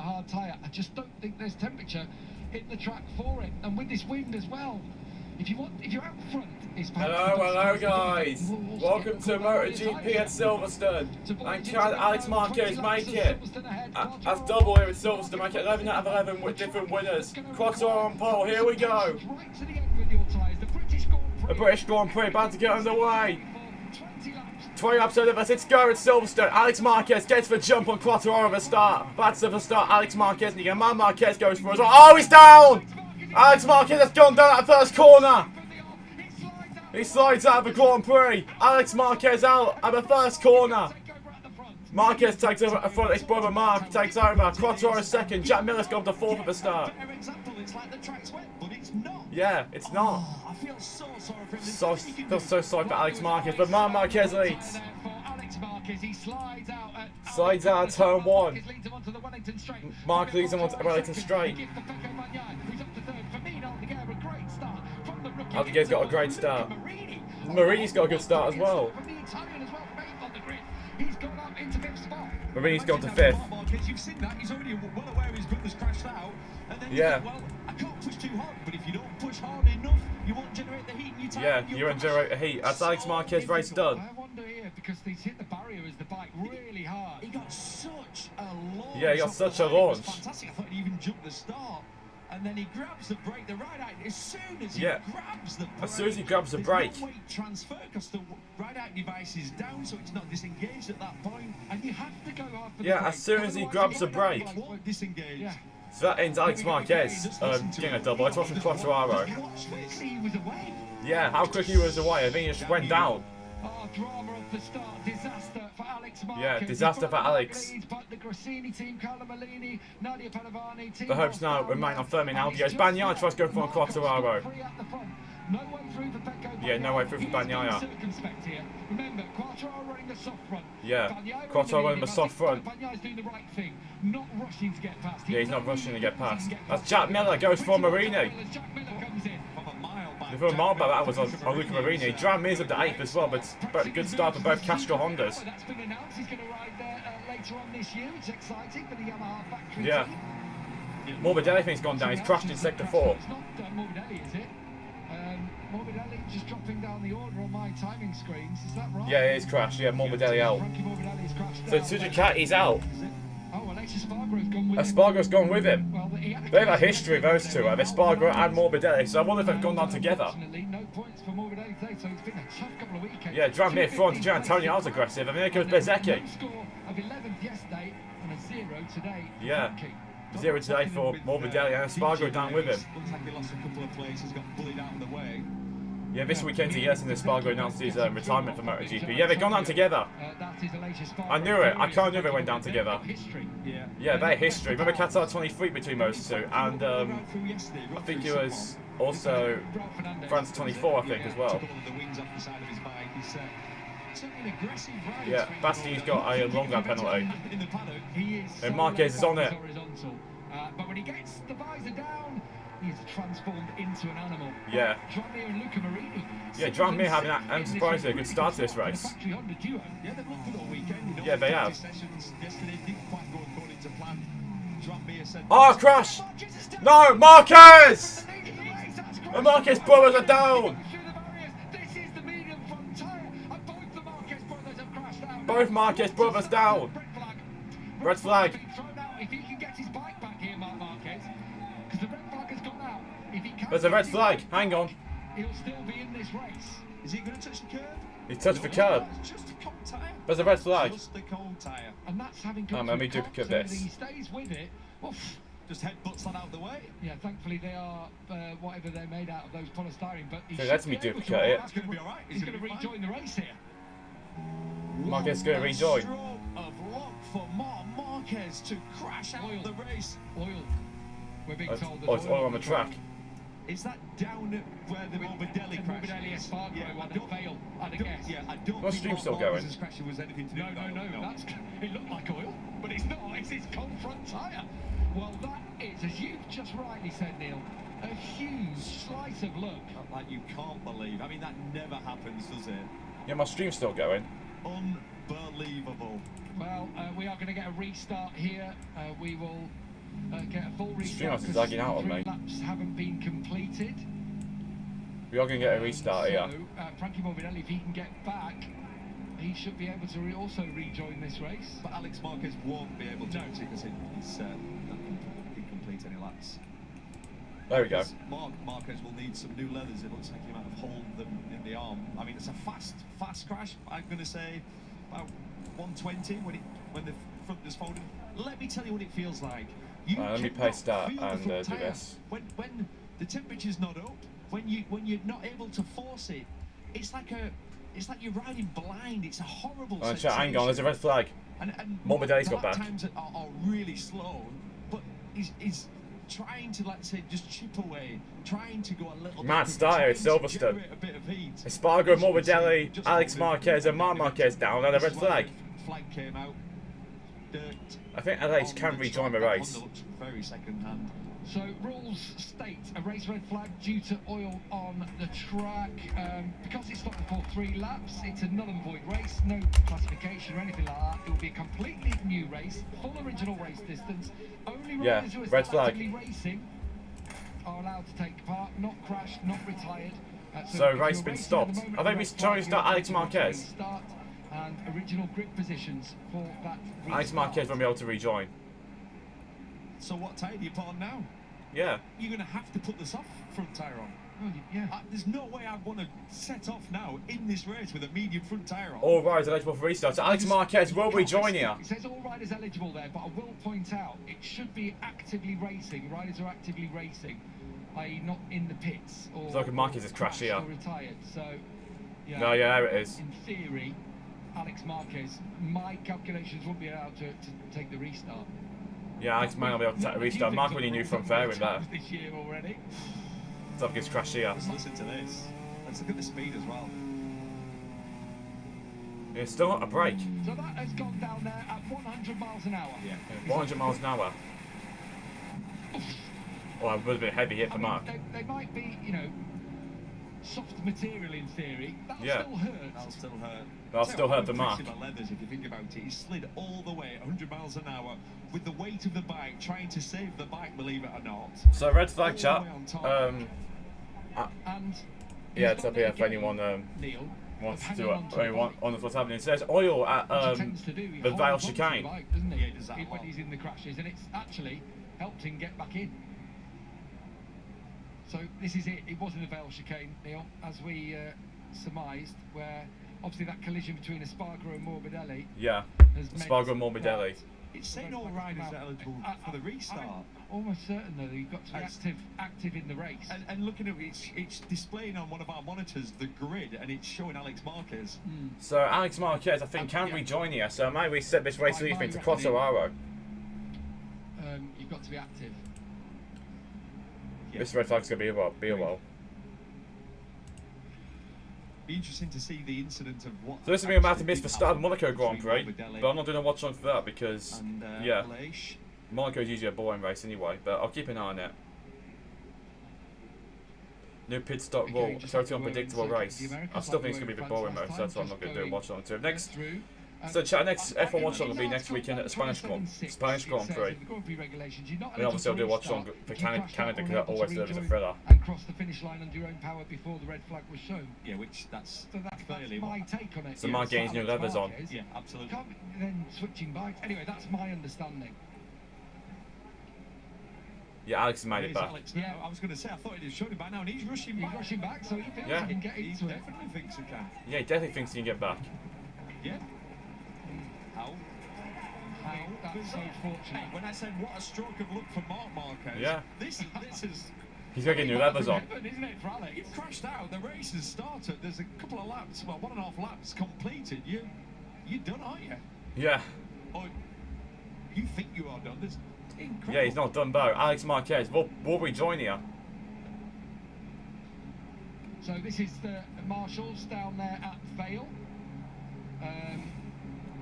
a hard tyre. I just don't think there's temperature in the track for it, and with this wind as well. If you're out front, it's hello guys. Welcome to Motogp at Silverstone. And can Alex Marquez make it? That's double here at Silverstone. Make it 11 out of 11 with different winners. Crossover on pole. Here we go. The British Grand Prix about to get underway. 20 laps ahead of us. It's go at Silverstone. Alex Marquez gets the jump on Quattraro the start. That's the start. Alex Marquez. And again, Marquez goes for as well. Oh, he's down! Alex Marquez has gone down at the first corner. He slides out of the Grand Prix. Alex Marquez out at the first corner. Marquez takes over at the front. His brother Mark takes over. Quattraro second. Jack Miller's gone to fourth at the start. Yeah, it's not. I feel so sorry for him. So sorry for Alex Marquez, but Marquez leads. Slides out of turn one. Mark leads him onto the Wellington straight. Aldeguer's got a great start. Marini's got a good start as well. Marini's gone to fifth. Yeah. Yeah, you won't generate the heat. That's Alex Marquez race done. I wonder here because he's hit the barrier as the bike really hard. He got such a launch. Yeah, he got such a launch. Fantastic. I thought he even jumped the start. And then he grabs the brake, the right out. As soon as he grabs the brake, as soon as he grabs the brake. No weight transfer because the right out device is down, so it's not disengaged at that point. And you have to go hard for the brake. As soon as he grabs the brake. Yeah. So that ends Alex Marquez getting a double. It's watching Quattraro. Yeah, how quick he was away. I think he just went down. Oh, drama at the start. Disaster for Alex Marquez. Yeah, disaster for Alex. The hopes now remain on Fermin Aldeguer. Bagnaia tries to go for Quattraro. Yeah, no way through for Bagnaia. Remember, Quattraro running the soft front. Yeah, Quattraro running the soft front. Bagniai's doing the right thing, not rushing to get past. Yeah, he's not rushing to get past. That's Jack Miller, goes for Marini. For a mile back, that was on Luca Marini. Dram is up to 8th as well, but a good start for both Castro Hondas. That's been announced. He's going to ride there later on this year. It's exciting for the Yamaha factory. Yeah. Morbidelli thinks gone down. He's crashed in sector 4. It's not Morbidelli, is it? Morbidelli just dropping down the order on my timing screens. Is that right? Yeah, he's crashed. Yeah, Morbidelli out. So Tsuchikati's out. Oh, well, Espargaro's gone with him. Espargaro's gone with him. Well, they have a history, those two, Espargaro and Morbidelli, so I wonder if they've gone down together. No points for Morbidelli today, so it's been a tough couple of weekends. Yeah, Dram near front, Gian Antonio's aggressive, and then there goes Bezecchi. Score of 11th yesterday and a 0 today. Yeah, 0 today for Morbidelli and Espargaro down with him. Looks like he lost a couple of places, got bullied out of the way. Yeah, this weekend he and Espargaro announced his retirement for MotoGP. Yeah, they've gone down together. I knew it. I can't knew they went down together. Yeah, their history. Remember Qatar 23 between those two, and I think it was also France 24, I think, as well. Yeah, Bastian's got a long lap penalty. And Marquez is on it. But when he gets the visor down, he's transformed into an animal. Yeah. Tranmere and Luca Marini. Yeah, Tranmere having, I'm surprised, a good start to this race. Yeah, they have. Oh, crash! No, Marquez! The Marquez brothers are down! Both Marquez brothers down! Red flag. There's a red flag. Hang on. He'll still be in this race. Is he going to touch the curb? He's touched the curb. Just a cold tyre. There's a red flag. Just a cold tyre. And that's having let me duplicate this. He stays with it. Oof. Just headbutts that out of the way. Yeah, thankfully they are whatever they're made out of, those polystyrene. But so lets me duplicate it. That's going to be alright. He's going to rejoin the race here. Marquez is going to rejoin. Of luck for Marquez to crash out of the race. Oil. We're being told that it's oil on the track. Is that down where the Morbidelli crash? Morbidelli Espargaro one that failed, I'd guess. Yeah, I don't think stream still going. Was anything to do no. That's, it looked like oil, but it's not. It's his cold front tyre. Well, that is, as you've just rightly said, Neil, a huge slice of luck. Like you can't believe. I mean, that never happens, does it? Yeah, my stream's still going. Unbelievable. Well, we are going to get a restart here. We will get a full Streamhouse restart. is lagging out on 3 me. laps haven't been completed. We are going to get a restart So, here. Frankie Morbidelli, if he can get back, he should be able to also rejoin this race. But Alex Marquez won't be able to because he's not complete any laps. There we go. Marquez will need some new leathers. It looks like he might have hauled them in the arm. I mean, it's a fast crash. I'm going to say about 120 when the front is folded. Let me tell you what it feels like. Let me paste that and do this. When the temperature's not up, when you're not able to force it, it's like you're riding blind. It's a horrible sensation. Hang on, there's a red flag. And Morbidelli's got back. times are really slow, but he's trying to, like say, just chip away, trying to go a little Mad bit. starter at Silverstone. Espargaro, Morbidelli, Alex Marquez, and Marc Marquez down, and a red flag. Flag came out. Dirt. I think Alex can rejoin the race. Looks very second hand. So rules state a race red flag due to oil on the track. Because it's stopped before 3 laps, it's a null and void race, no classification or anything like that. It will be a completely new race, full original race distance. Only riders who are red still flag. actively racing are allowed to take part, not crashed, not retired. So if race you're been racing stopped. at the moment, I think the we red try to flag start will Alex be to Marquez. start and original grid positions for that restart. Alex Marquez won't be able to rejoin. So what tyre do you put on now? Yeah. You're going to have to put the soft front tyre on. Well, yeah. There's no way I'd want to set off now in this race with a medium front tyre on. All riders eligible for restart. So Alex Marquez will rejoin here. It says all riders eligible there, but I will point out it should be actively racing. Riders are actively racing, i.e. not in the pits or. So like Marquez has crashed here. Or retired. So. Yeah, No, yeah, there it is. In theory, Alex Marquez, my calculations won't be allowed to take the restart. Yeah, Alex might not be able to take the restart. Mark really knew from fair with that. This year already. So Marquez crashed here. Let's listen to this. Let's look at the speed as well. It's still not a break. So that has gone down there at 100 miles an hour. Yeah. 100 miles an hour. Oh, it would have been a heavy hit for Mark. They might be, soft material in theory. That'll Yeah. still hurt. That'll still hurt. That'll still hurt for Mark. Leathers, if you think about it, he slid all the way at 100 miles an hour with the weight of the bike, trying to save the bike, believe it or not. So red flag chat. And Yeah, it's up here if anyone Neil wants hanging to on to the bike. on what's happening. It says oil at Which he tends to do. He the holds Vale onto the chicane. bike, doesn't he? Yeah, he does that a When lot. he's in the crashes, and it's actually helped him get back in. So this is it. It was in the Vale chicane, Neil, as we surmised, where obviously that collision between Espargaro and Morbidelli Yeah, has meant Espargaro and Morbidelli. that It's saying all riders are eligible for the restart. I'm almost certain though that you've got to be active in the race. And looking at it, it's displaying on one of our monitors the grid, and it's showing Alex Marquez. So Alex Marquez, I think, can Yeah. rejoin here. So I might reset this race My lead to reckoning- Quattraro. You've got to be active. Yeah. This red flag's gonna be a while. Be interesting to see the incident of what. So this is me about to miss actually the did start of the happen Monaco Grand Prix, between Morbidelli but I'm not doing a watch on for that because and, yeah, Aleix. Monaco's usually a boring race anyway. But I'll keep an eye on it. New pit stop Okay, rule, just totally have to unpredictable go race. the Americans I still like think it's the gonna be a way bit boring France though, so that's why I'm last not gonna time, do a watch on to it. Next, through. so chat next I- F1 I- watch on will be in next Article weekend at the Spanish Grand 127.6, Spanish it Grand says Prix. in the Grand Prix regulations, you're not And obviously I'll do a eligible watch to on restart for if you crashed Canada out because or that always unable serves as a to thriller. and cross the finish line under your own power before the red flag was shown. Yeah, which that's So that's clearly my what. take on it. So Mark gains new leathers on. Yeah, absolutely. Can't be then switching bikes. Anyway, that's my understanding. Yeah, Alex has made it Here's back. Alex now. I was going to say, I thought he'd have shown him by now, and he's rushing He's back. rushing back, so he feels Yeah. he can get He into it. definitely thinks he can. Yeah, he definitely thinks he can get back. Yeah. How? That's so Hey, fortunate. when I said what a stroke of luck for Marc Marquez, Yeah. this is. He's gonna get new leathers on. Heaven, isn't it, for Alex? You've crashed out. The race has started. There's a couple of laps, well, 1.5 laps completed. You're done, aren't you? Yeah. Or you think you are done? There's incredible. Yeah, he's not done though. Alex Marquez will rejoin here. So this is the marshals down there at Vale,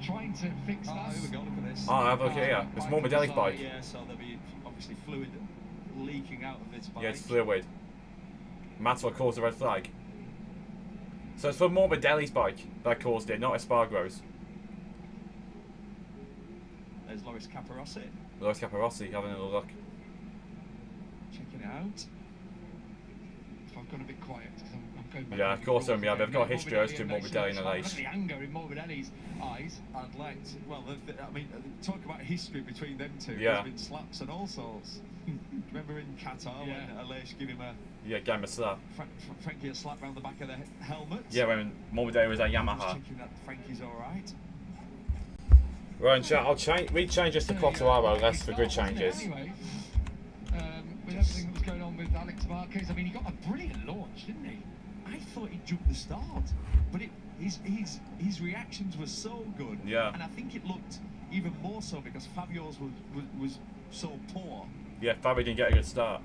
trying to fix Oh, that. here we go. Look at this. Oh, have a look here. It's Morbidelli's bike. Yeah, so there'll be obviously fluid leaking out of this bike. Yeah, it's fluid. That's what caused the red flag. So it's for Morbidelli's bike that caused it, not Espargaro's. There's Loris Capirossi. Loris Capirossi having a look. Checking it out. If I've gone a bit quiet, because I'm going back. Yeah, of course, they've got a history as to Morbidelli and Aleix. The anger in Morbidelli's eyes. I'd like to, well, I mean, talk about history between them two. Yeah. There's been slaps and all sorts. Remember in Qatar when Aleix gave him a... Yeah, gave him a slap. Frankie a slap round the back of the helmet. Yeah, when Morbidelli was at Yamaha. Just checking that Frankie's alright. Right, and chat, we change this to Quartararo, less for grid changes. Anyway, with everything that was going on with Alex Marquez, I mean, he got a brilliant launch, didn't he? I thought he jumped the start, but his reactions were so good. Yeah. And I think it looked even more so because Fabio's was so poor. Yeah, Fabio didn't get a good start.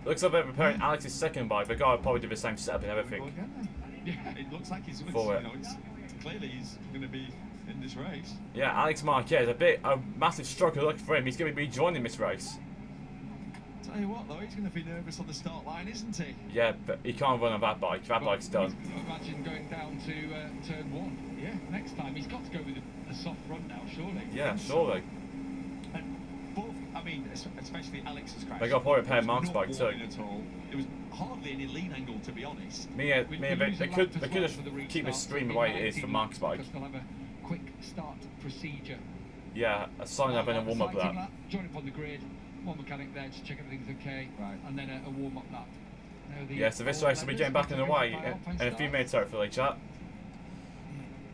Looks like they're preparing Alex's second bike. The guy will probably do the same setup and everything. Yeah, it looks like he's clearly he's going to be in this race. Yeah, Alex Marquez, a massive struggle look for him. He's going to be joining this race. Tell you what though, he's going to be nervous on the start line, isn't he? Yeah, but he can't run on that bike. That bike's done. Imagine going down to turn 1. Yeah, next time he's got to go with a soft run now, surely. Yeah, surely. And both, I mean, especially Alex's crash. They got probably a pair of Mark's bike too. At all. There was hardly any lean angle, to be honest. They could just keep the stream the way it is for Mark's bike. They'll have a quick start procedure. Yeah, a sign up and a warm up lap. Join up on the grid. One mechanic there to check everything's okay, right, and then a warm up lap. Yeah, so this race will be getting back in the way in a few minutes hopefully, chat.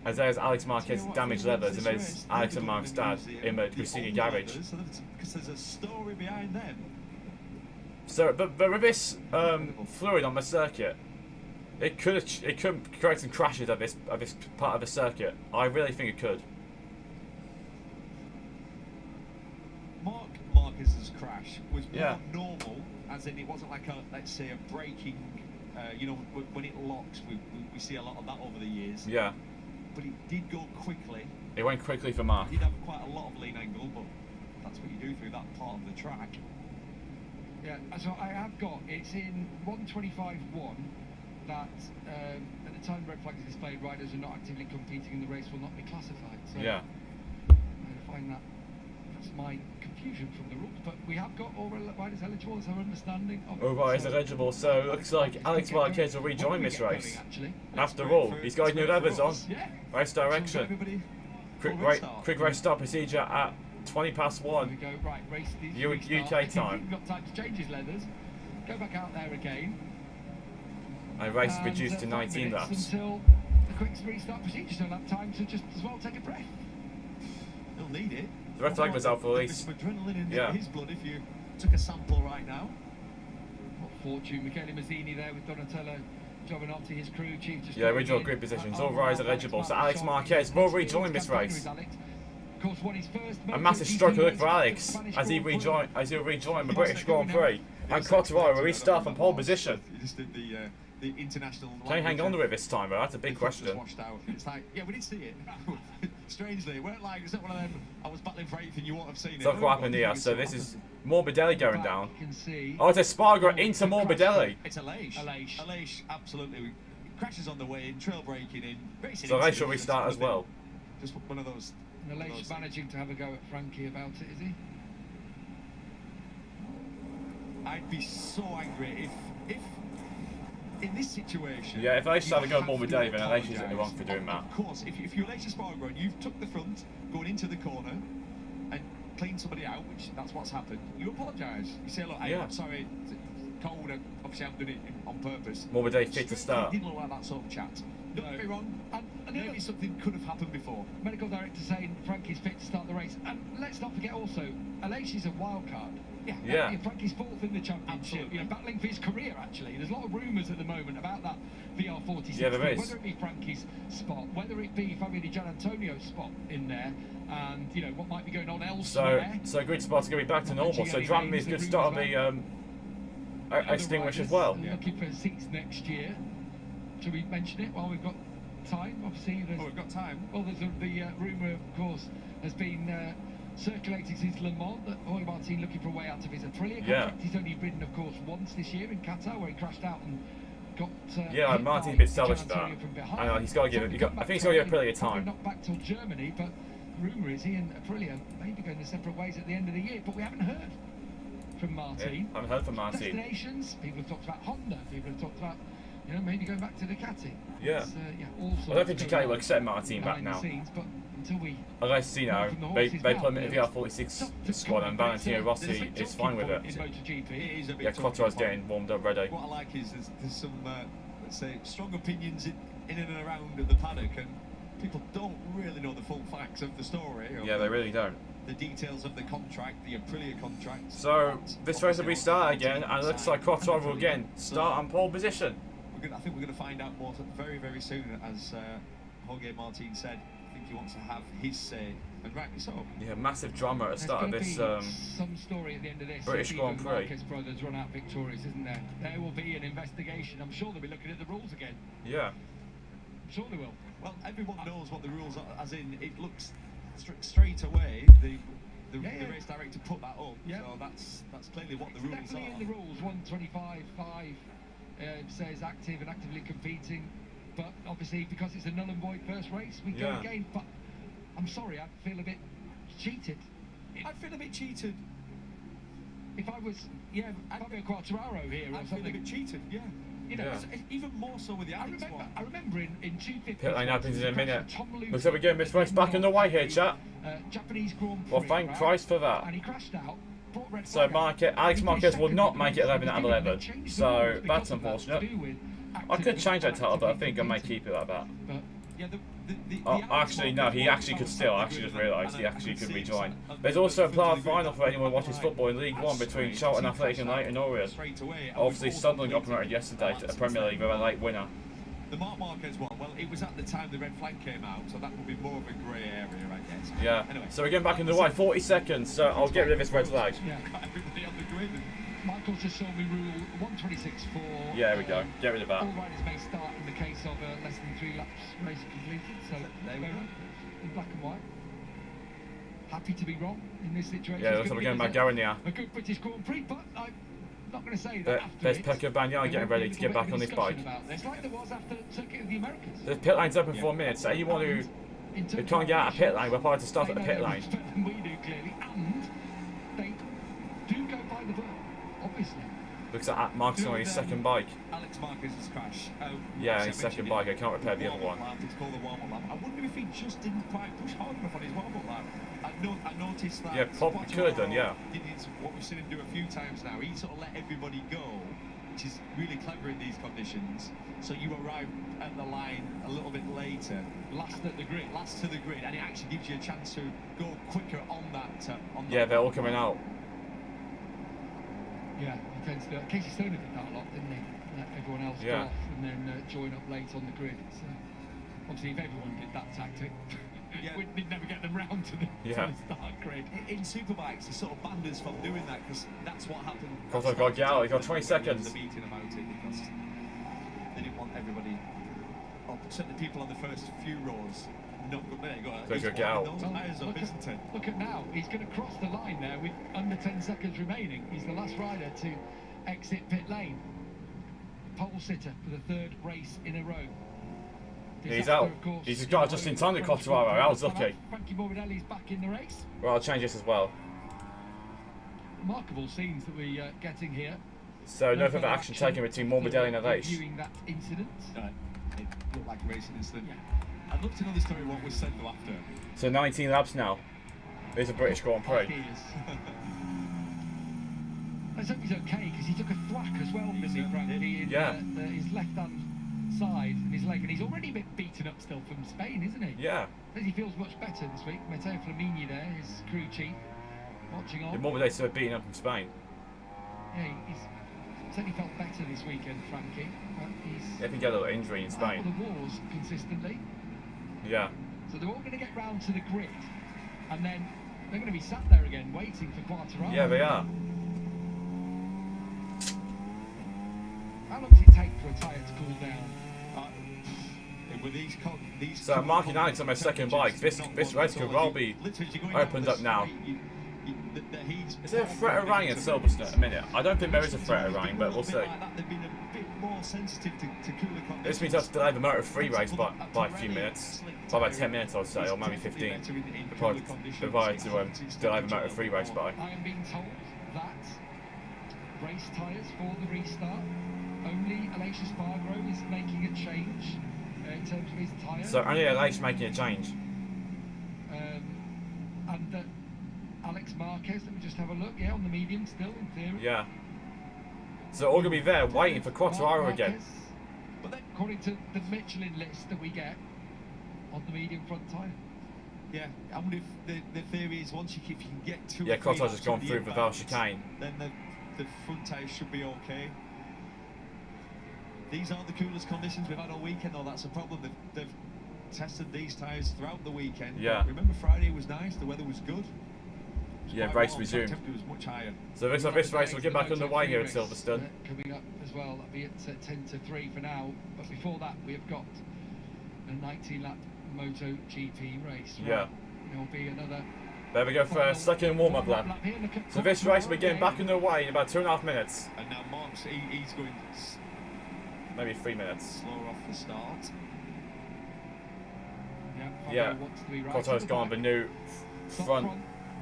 As there's Alex Marquez damaged leathers, and there's Alex and Mark's dad in the Crisini garage. Because there's a story behind them. So, but with this fluid on the circuit, it could create some crashes at this part of the circuit. I really think it could. Marquez's crash was more normal, as in it wasn't like let's say a braking, you know, when it locks, we see a lot of that over the years. Yeah. But it did go quickly. It went quickly for Mark. It did have quite a lot of lean angle, but that's what you do through that part of the track. Yeah, so I have got, it's in 125.1 that at the time red flag is displayed, riders are not actively competing in the race will not be classified. So yeah. I find that's my confusion from the rules, but we have got all riders eligible, is our understanding of all riders eligible, so it looks like Alex Marquez will rejoin this race. After all, he's got his new leathers on. Race direction. Quick race start procedure at 1:20 past. We go, right, race UK time. You've got time to change his leathers. Go back out there again. And race is reduced to 19 laps. Until the quick restart procedure, so he'll have time to just as well take a breath. He'll need it. The red flag was out for release. Some adrenaline in his blood if you took a sample right now. What fortune. Michele Mazzini there with Donatello Giovanotti, his crew chief. Just original grid positions. All riders eligible. So Alex Marquez will rejoin this race. A massive struggle look for Alex as he'll rejoin the British Grand Prix. And Quartararo will restart from pole position. He just did the international. Can he hang on to it this time? Though? That's a big question. Washed out. It's like, yeah, we did see it. Strangely, it weren't like it's not one of them. I was battling for anything, you won't have seen it. Look what happened here. So this is Morbidelli going down. Oh, it's Espargaro into Morbidelli. It's Aleix, absolutely. Crashes on the way in, trail braking in. So Aleix will restart as well. Just one of those. Aleix managing to have a go at Frankie about it, is he? I'd be so angry if in this situation. Yeah, if Aleix had a go at Morbidelli, then Aleix is in the wrong for doing that. Of course, if you're Aleix Espargaro and you've took the front, going into the corner, and cleaned somebody out, which that's what's happened, you apologise. You say, look, hey, I'm sorry, it's cold, obviously I've done it on purpose. Morbidelli fit to start. It didn't look like that sort of chat. Don't get me wrong, maybe something could have happened before. Medical director saying Frankie's fit to start the race. And let's not forget also, Aleix is a wild card. Yeah. Frankie's fourth in the championship, you know, battling for his career actually. There's a lot of rumours at the moment about that VR46. Yeah, there is. Whether it be Frankie's spot, whether it be Fabio Di Gianantonio's spot in there, and you know what might be going on elsewhere. So grid spots are going to be back to normal. So Dramami's going to start the extinguish as well. Looking for seats next year. Should we mention it while we've got time? Obviously, we've got time. Well, there's the rumour, of course, has been circulating since Le Mans that Jorge Martin looking for a way out of his Aprilia contract. He's only ridden, of course, once this year in Qatar, where he crashed out and got. Martin's a bit selfish for that. I know he's got to give it. I think he's got to give Aprilia time. Not back till Germany, but rumour is he and Aprilia may be going their separate ways at the end of the year, but we haven't heard from Martin. I haven't heard from Martin. Destinations, people have talked about Honda, people have talked about, you know, maybe going back to Ducati. Yeah. All sorts I don't think going Ducati on will accept Martin back behind the now. sins, but until we Unless, you know, from the they horse's put mouth, him in the VR46 squad and Valentino Rossi is fine with it. in MotoGP. It is a bit Yeah, talking Quattro's point. getting warmed up ready. What I like is there's some, let's say, strong opinions in and around the paddock, and people don't really know the full facts of the story. Yeah, they really don't. The details of the contract, the Aprilia contract. So, this race will restart again, and it looks like Quattro will again start on pole position. I think we're going to find out more very, very soon, as Jorge Martin said. I think he wants to have his say, and rightly so. Yeah, massive drama at the start of this some story at the end of this. British if Grand even Prix. Marquez brothers run out victorious, isn't there? There will be an investigation. I'm sure they'll be looking at the rules again. Yeah. I'm sure they will. Well, everyone knows what the rules are, as in it looks straight away. The race director put that up, so that's clearly what the rules Definitely are. in the rules. 125.5 says active and actively competing, but obviously because it's a null and void first race, we go again. But I'm sorry, I feel a bit cheated. I'd feel a bit cheated. If I was, Fabio Quartararo here or I'd feel a something. bit cheated, yeah. You know, Yeah. even more so with the Alex one. I remember in 250. Pit lane happens in a minute. Looks like we're getting this race back underway here, chat. Japanese Grand Prix. Well, thank Christ for that. And he crashed out. brought red So flag out. Alex Marquez will not make it 11 out of 11. Changed the So rules because that's of that, unfortunate. to do with I could change that title, but I think I may actively keep it like that. But Yeah, Oh, actually, no, he actually could still. I actually just realised he actually could rejoin. There's also a playoff final for anyone who watches football in League One between Charlton Athletic and Leighton Orient. Obviously, Sunderland got promoted yesterday to the Premier League with a late winner. The Marquez one, well, it was at the time the red flag came out, so that would be more of a grey area, I guess. Yeah. Anyway, So we're getting back in the way. 40 seconds. So I'll get rid of this red flag. yeah. got everybody on the grid. Michael's just showed me rule 126.4. Yeah, there we go. Get rid of that. All riders may start in the case of less than 3 laps race completed. So There we go. in black and white. Happy to be wrong in this situation. Yeah, It's looks like gonna we're be getting back going now. a good British Grand Prix, but I'm not going to say that after There's it. Pecco Bagnaia There getting won't ready be a to get little back bit on of this discussion bike. about this, like there was after Circuit of the Americas. The pit line's open 4 minutes, so anyone who can't get out of pit lane, we're required to stop at the pit lane. Than we do, clearly, and they do go by the book, obviously. Looks like Mark's on his second bike. Alex Marquez's crash. Yeah, his second bike. I can't repair the other one. It's called the warm-up lap. I wonder if he just didn't quite push hard enough on his warm-up lap. I noticed that. Yeah, probably could have done, yeah. Did what we've seen him do a few times now. He sort of let everybody go, which is really clever in these conditions. So you arrive at the line a little bit later, Last at the grid. last to the grid, and it actually gives you a chance to go quicker on that. Yeah, they're all coming out. Yeah, he tends to do it. Casey Stoner did that a lot, didn't he? Let everyone else go Yeah. off and then join up late on the grid. So, obviously, if everyone did that tactic, Yeah. we'd never get them round to the, Yeah. to the start grid. In superbikes, they sort of banned us from doing that because that's what happened. Because I've got to get out, I've got 20 seconds. The meeting about it because they didn't want everybody, or certainly people on the first few rows, not good. There you go. So He's go get out. Those tyres up, isn't it? Look at now, he's going to cross the line there with under 10 seconds remaining. He's the last rider to exit pit lane. Pole sitter for the 3rd race in a row. He's Disaster, out. of course, He's got just in time to Quartararo. I was lucky. Frankie Morbidelli's back in the race. Well, I'll change this as well. Remarkable scenes that we're getting here. So no further action taken between Morbidelli and Aleix. Viewing that incident. It looked like a racing incident. Yeah. I'd love to know the story what was said though after. So 19 laps now. There's a British Grand Prix. Ideas. Let's hope he's okay because he took a thwack as well, didn't he, Frankie? In Yeah. His left-hand side and his leg, and he's already a bit beaten up still from Spain, isn't he? Yeah. Says he feels much better this week. Matteo Flamini there, his crew chief, watching on. The Morbidelli still beating up from Spain. Yeah, he's certainly felt better this weekend, Frankie. But he's I think he had a little injury in out of Spain. the wars consistently. Yeah. So they're all going to get round to the grid, and then they're going to be sat there again waiting for Quartararo. Yeah, they are. How long does it take for a tyre to cool down? With these So Mark and Alex on their second bike. This race could well be opened up now. Is there a threat of rain at Silverstone at a minute? I don't think there is a threat of rain, but we'll see. This means I have to delay the Moto 3 race by a few minutes. By about 10 minutes, I would say, or maybe 15. Provided to still have a Moto3 race by. I am being told that race tyres for the restart, only Aleix Espargaro is making a change in terms of his tyres. So only Aleix making a change. And that Alex Marquez, let me just have a look, yeah, on the medium still in theory. Yeah. So all going to be there waiting for Quartararo again. But then, according to the Michelin list that we get, on the medium front tyre. Yeah, I wonder if the theory is once if you can get to yeah, Quartararo's just gone through the Val chicane. Then the front tyres should be okay. These aren't the coolest conditions we've had all weekend, though. That's a problem. They've tested these tyres throughout the weekend. Yeah. But remember, Friday was nice. The weather was good. Yeah, race resumed. Temperature was much higher. So this race will get back underway here at Silverstone. Coming up as well, that'll be at 10 to 3 for now. But before that, we have got a 19-lap Motogp race. Yeah. There'll be another. There we go for a second warm-up lap. So this race will be getting back underway in about 2.5 minutes. And now Mark's he's going maybe 3 minutes. Slower off the start. Yeah. Quartararo's gone on the new front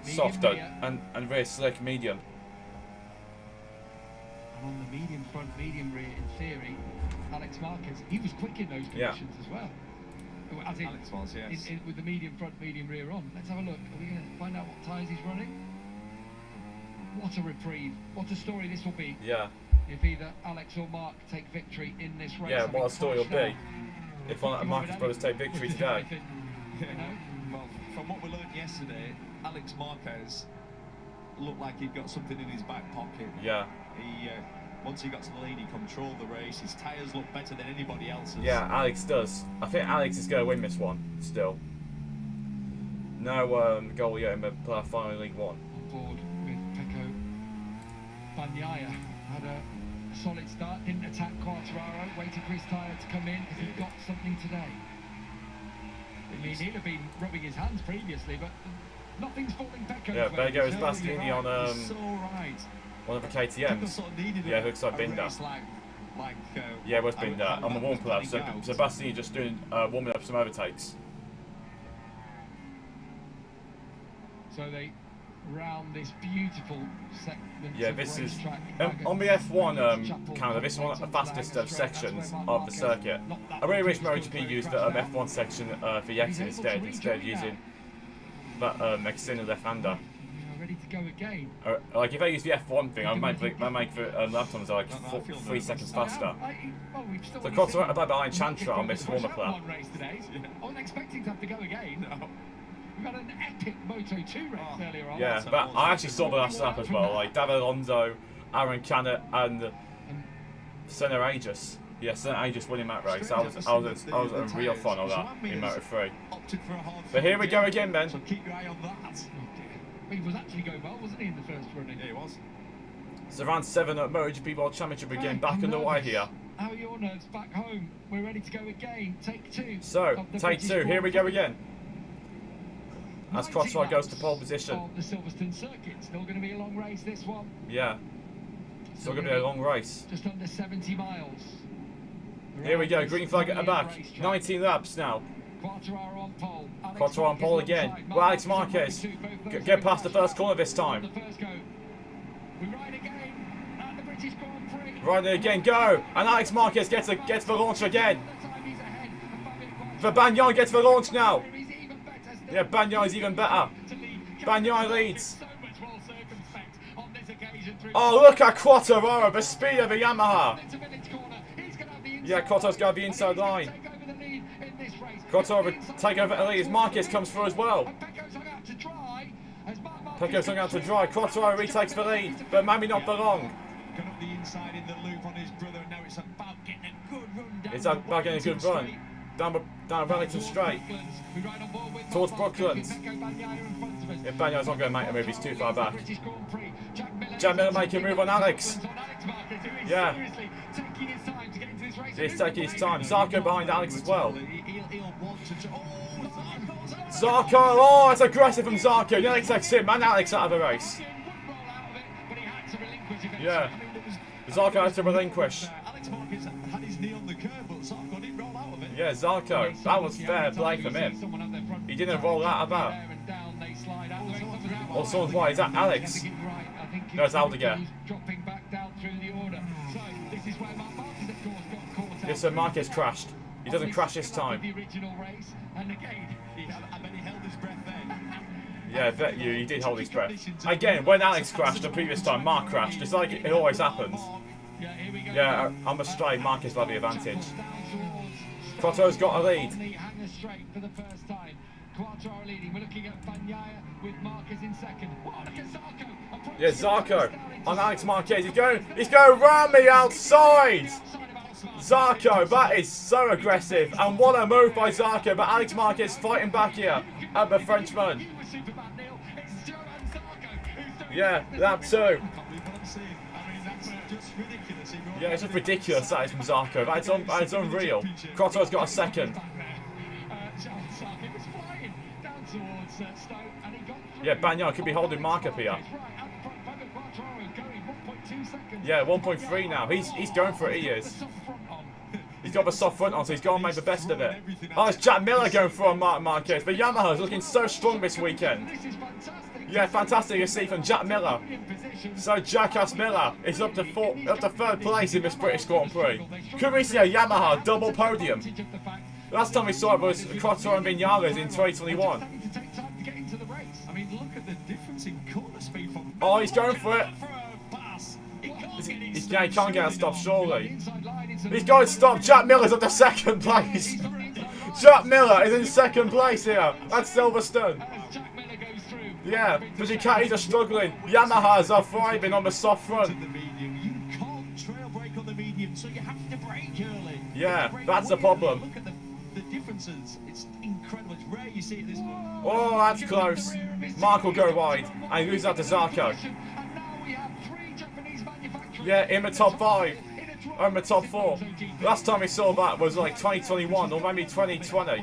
softer and rear slick medium. And on the medium front, medium rear, in theory, Alex Marquez, he was quick in those conditions as well. As in, Alex was, yes. With the medium front, medium rear on. Let's have a look. Are we going to find out what tyres he's running? What a reprieve. What a story this will be. Yeah. If either Alex or Mark take victory in this race. Yeah, what a story it'll be. If one of the Marquez brothers take victory today. You know? Well, from what we learned yesterday, Alex Marquez looked like he'd got something in his back pocket. Yeah. He once he got to the lead, he controlled the race. His tyres look better than anybody else's. Yeah, Alex does. I think Alex is going to win this one still. No goal yet in the final League One. On board with Pecco Bagnaia. Had a solid start, didn't attack Quartararo, waited for his tyre to come in because he got something today. I mean, he'd have been rubbing his hands previously, but nothing's falling Pecco's Yeah, way. there goes Bastianini on So right. one of the KTMs. Yeah, looks like Binder. Yeah, it was Binder on the warm-up lap. So Bastianini just doing warming up some overtakes. So they round this beautiful segment. Yeah, this is on the F1 calendar. This is one of the fastest sections of the circuit. I really wish Motogp used the F1 section for the exit instead of using that extended left-hander. Ready to go again. Like if I use the F1 thing, I make the lap times like 3 seconds faster. So Quartararo about behind Chantra on this warm-up lap. I wasn't expecting to have to go again. We've had an epic Moto2 race earlier on. Yeah, but I actually saw the last lap as well. Like David Alonso, Aaron Canet, and Senna Aegis. Yeah, Senna Aegis winning that race. I was a real fan of that in Moto3. But here we go again, then. So keep your eye on that. He was actually going well, wasn't he, in the first running? Yeah, he was. So round 7 at Motogp World Championship again, back underway here. How are your nerves back home? We're ready to go again. Take 2. So, take 2. Here we go again. As Quartararo goes to pole position. The Silverstone circuit. Still going to be a long race, this one. Yeah. Still going to be a long race. Just under 70 miles. Here we go. Green flag at the back. 19 laps now. Quartararo on pole. Quartararo on pole again. Well, Alex Marquez get past the first corner this time. We ride again at the British Grand Prix. Riding again, go! And Alex Marquez gets the launch again. But Bagnaia gets the launch now. Yeah, Bagnaia is even better. Bagnaia leads. Oh, look at Quartararo, the speed of the Yamaha. Yeah, Quartararo's got the inside line. Quartararo take over the lead as Marquez comes through as well. Pecco's hung out to dry. Quartararo retakes the lead, but maybe not for long. It's about getting a good run. Down Wellington Straight. Towards Brooklands. Yeah, Bagnaia's not going to make a move, he's too far back. Jack Miller making a move on Alex. Yeah. He's taking his time. Zarco behind Alex as well. Zarco, oh, it's aggressive from Zarco. Nearly takes him and Alex out of the race. Yeah. Zarco has to relinquish. Alex Marquez had his knee on the curb, but Zarco didn't roll out of it. Yeah, Zarco. That was fair play from him. He didn't roll that about. Or someone's wide. Is that Alex? No, it's Aldiger. Yes, so Marquez crashed. He doesn't crash this time. Yeah, I bet you, he did hold his breath. Again, when Alex crashed the previous time, Mark crashed. It's like it always happens. Yeah, I'm astray. Marquez will have the advantage. Quattro's got a lead. Yeah, Zarco on Alex Marquez. He's going round me outside. Zarco, that is so aggressive. And what a move by Zarco. But Alex Marquez fighting back here at the Frenchman. Yeah, that too. Yeah, it's just ridiculous that is from Zarco. That's unreal. Quattro's got a second. Yeah, Bagnaia could be holding Mark up here. Yeah, 1.3 now. He's going for it, he is. He's got the soft front on, so he's going to make the best of it. Oh, it's Jack Miller going for on Mark Marquez. But Yamaha's looking so strong this weekend. Yeah, fantastic to see from Jack Miller. So Jackass Miller is up to third place in this British Grand Prix. Could we see a Yamaha double podium? Last time we saw it was Quattro and Vinales in 2021. Oh, he's going for it. He can't get a stop, surely. He's going to stop. Jack Miller's up to second place. Jack Miller is in second place here at Silverstone. Yeah, but Ducatis are struggling. Yamahas are thriving on the soft front. Yeah, that's the problem. Oh, that's close. Mark will go wide and he loses out to Zarco. Yeah, in the top 5. Or in the top 4. Last time we saw that was like 2021 or maybe 2020.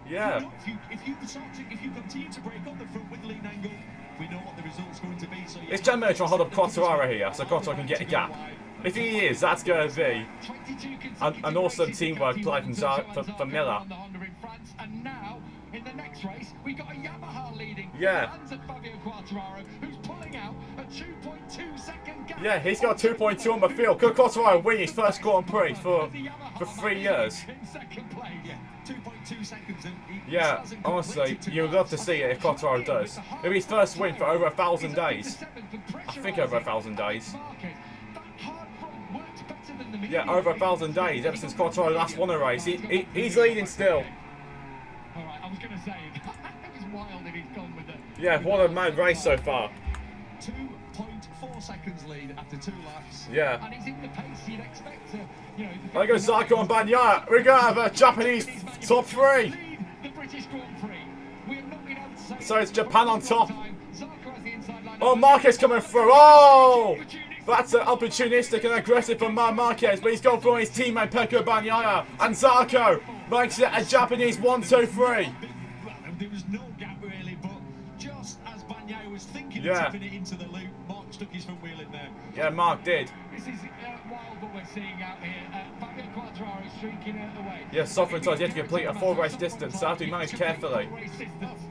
Yeah. If you continue to break on the front with the lean angle, we know what the result's going to be. So it's Jan Miller trying to hold up Quattraro here so Quattro can get a gap. If he is, that's going to be an awesome teamwork play from Miller. Yeah. Yeah, he's got 2.2 on the field. Could Quattraro win his first Grand Prix for 3 years? Yeah, honestly, you'd love to see it if Quattraro does. It'll be his first win for over 1,000 days. I think over 1,000 days. Yeah, over 1,000 days ever since Quattraro last won a race. He's leading still. Yeah, what a mad race so far. 2.4 seconds lead after 2 laps. Yeah. And he's in the pace you'd expect to, you know, there goes Zarco and Bagnaia. We're going to have a Japanese top 3. So it's Japan on top. Oh, Marquez coming through. Oh! That's opportunistic and aggressive from Marquez, but he's gone through on his teammate Pecco Bagnaia. And Zarco makes it a Japanese 1-2-3. There was no gap really, but just as Bagnaia was thinking of tipping it into the loop, Mark stuck his front wheel in there. Yeah, Mark did. This is wild what we're seeing out here. Fabio Quattraro streaking it away. Yeah, Software tells you have to complete a 4 race distance, so I have to be managed carefully.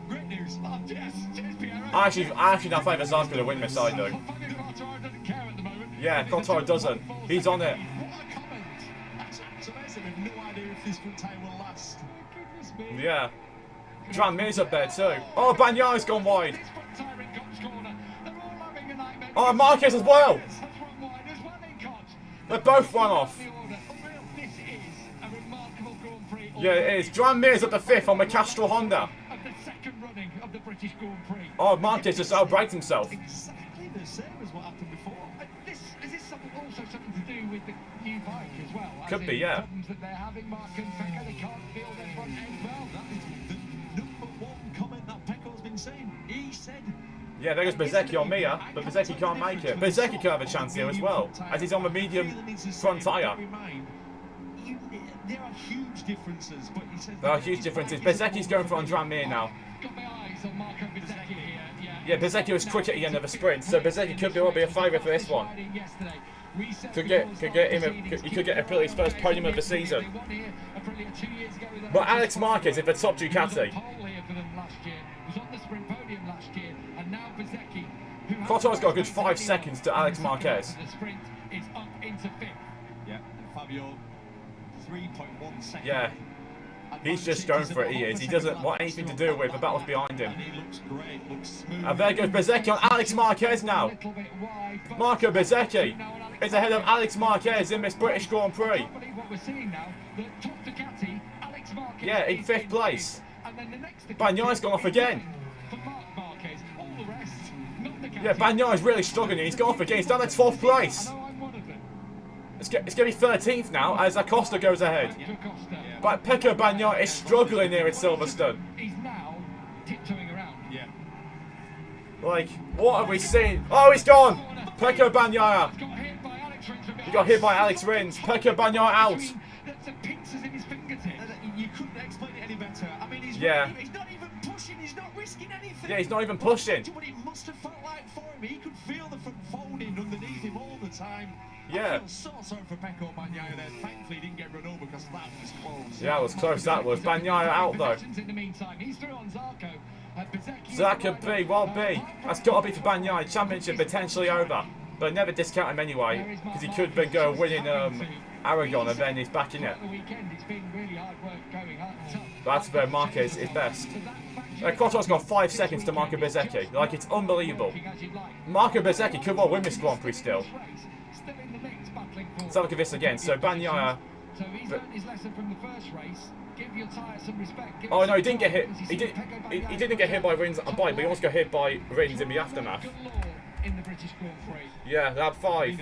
Great news. I actually now favour Zarco to win this side though. Yeah, Quattraro doesn't. He's on it. Yeah. Dran Mir's up there too. Oh, Bagnaia's gone wide. Oh, Marquez as well. They both run off. Yeah, it is. Dran Mir's up to 5th on the Castrol Honda. Oh, Marquez just outbraked himself. Exactly the same as what happened before. Is this also something to do with the new bike as well? Could be, yeah. Problems that they're having, Mark and Pecco, they can't feel their front end well. That is the #1 comment that Pecco's been saying. He said... Yeah, there goes Bezzecchi on Mia, but Bezzecchi can't make it. Bezzecchi could have a chance here as well, as he's on the medium front tyre. There are huge differences, but he says... There are huge differences. Bezzecchi's going for Dran Mir now. Yeah, Bezzecchi was quick at the end of the sprint, so Bezzecchi could be a favourite for this one. Could get him. He could get Aprilia's first podium of the season. But Alex Marquez, if the top Ducati. Quartararo's got a good 5 seconds to Alex Marquez. Yeah, and Fabio, 3.1 seconds. Yeah. He's just going for it, he is. He doesn't want anything to do with the battles behind him. And he looks great, looks smooth. And there goes Bezzecchi on Alex Marquez now. Marco Bezzecchi is ahead of Alex Marquez in this British Grand Prix. Yeah, in 5th place. Bagnaia's gone off again. Yeah, Bagnaia's really struggling. He's gone off again. He's down at 12th place. It's going to be 13th now as Acosta goes ahead. But Pecco Bagnaia is struggling here at Silverstone. He's now tiptoeing around. Yeah. Like, what have we seen? Oh, he's gone! Pecco Bagnaia. He got hit by Alex Rins. Pecco Bagnaia out. You couldn't explain it any better. I mean, he's not even pushing, he's not risking anything. Yeah, he's not even pushing. But it must have felt like for him. He could feel the front folding underneath him all the time. Yeah. I feel so sorry for Pecco Bagnaia there. Thankfully, he didn't get run over because that was close. Yeah, it was close, that was. Bagnaia out, though. Zarco B, well B. That's got to be for Bagnaia. Championship potentially over. But never discount him anyway, because he could then go winning Aragon and then he's back in it. That's where Marquez is best. Quartararo's got 5 seconds to Marco Bezzecchi. Like, it's unbelievable. Marco Bezzecchi could well win this Grand Prix still. Let's have a look at this again. So Bagnaia. Oh no, he didn't get hit. He didn't get hit by Rins on a bike, but he almost got hit by Rins in the aftermath. Yeah, lap 5.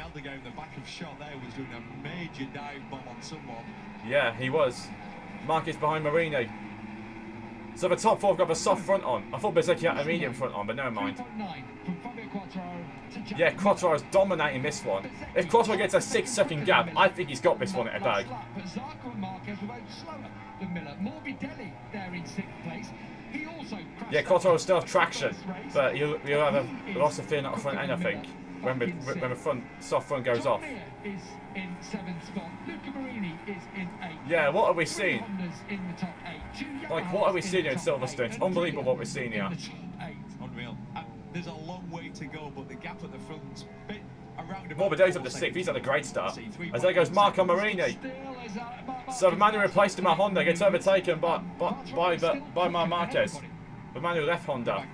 Yeah, he was. Marquez behind Marini. So the top 4 have got the soft front on. I thought Bezzecchi had a medium front on, but never mind. Yeah, Quartararo's dominating this one. If Quartararo gets a 6-second gap, I think he's got this one at a bag. Yeah, Quartararo'll still have traction, but he'll have a loss of feeling at the front end, I think, when the soft front goes off. Yeah, what are we seeing? Like, what are we seeing here in Silverstone? It's unbelievable what we're seeing here. Unreal. There's a long way to go, but the gap at the front's a bit around about. Morbidelli's up to 6th. He's had a great start. As there goes Marco Marini. So the man who replaced him at Honda gets overtaken by Marquez. The man who left Honda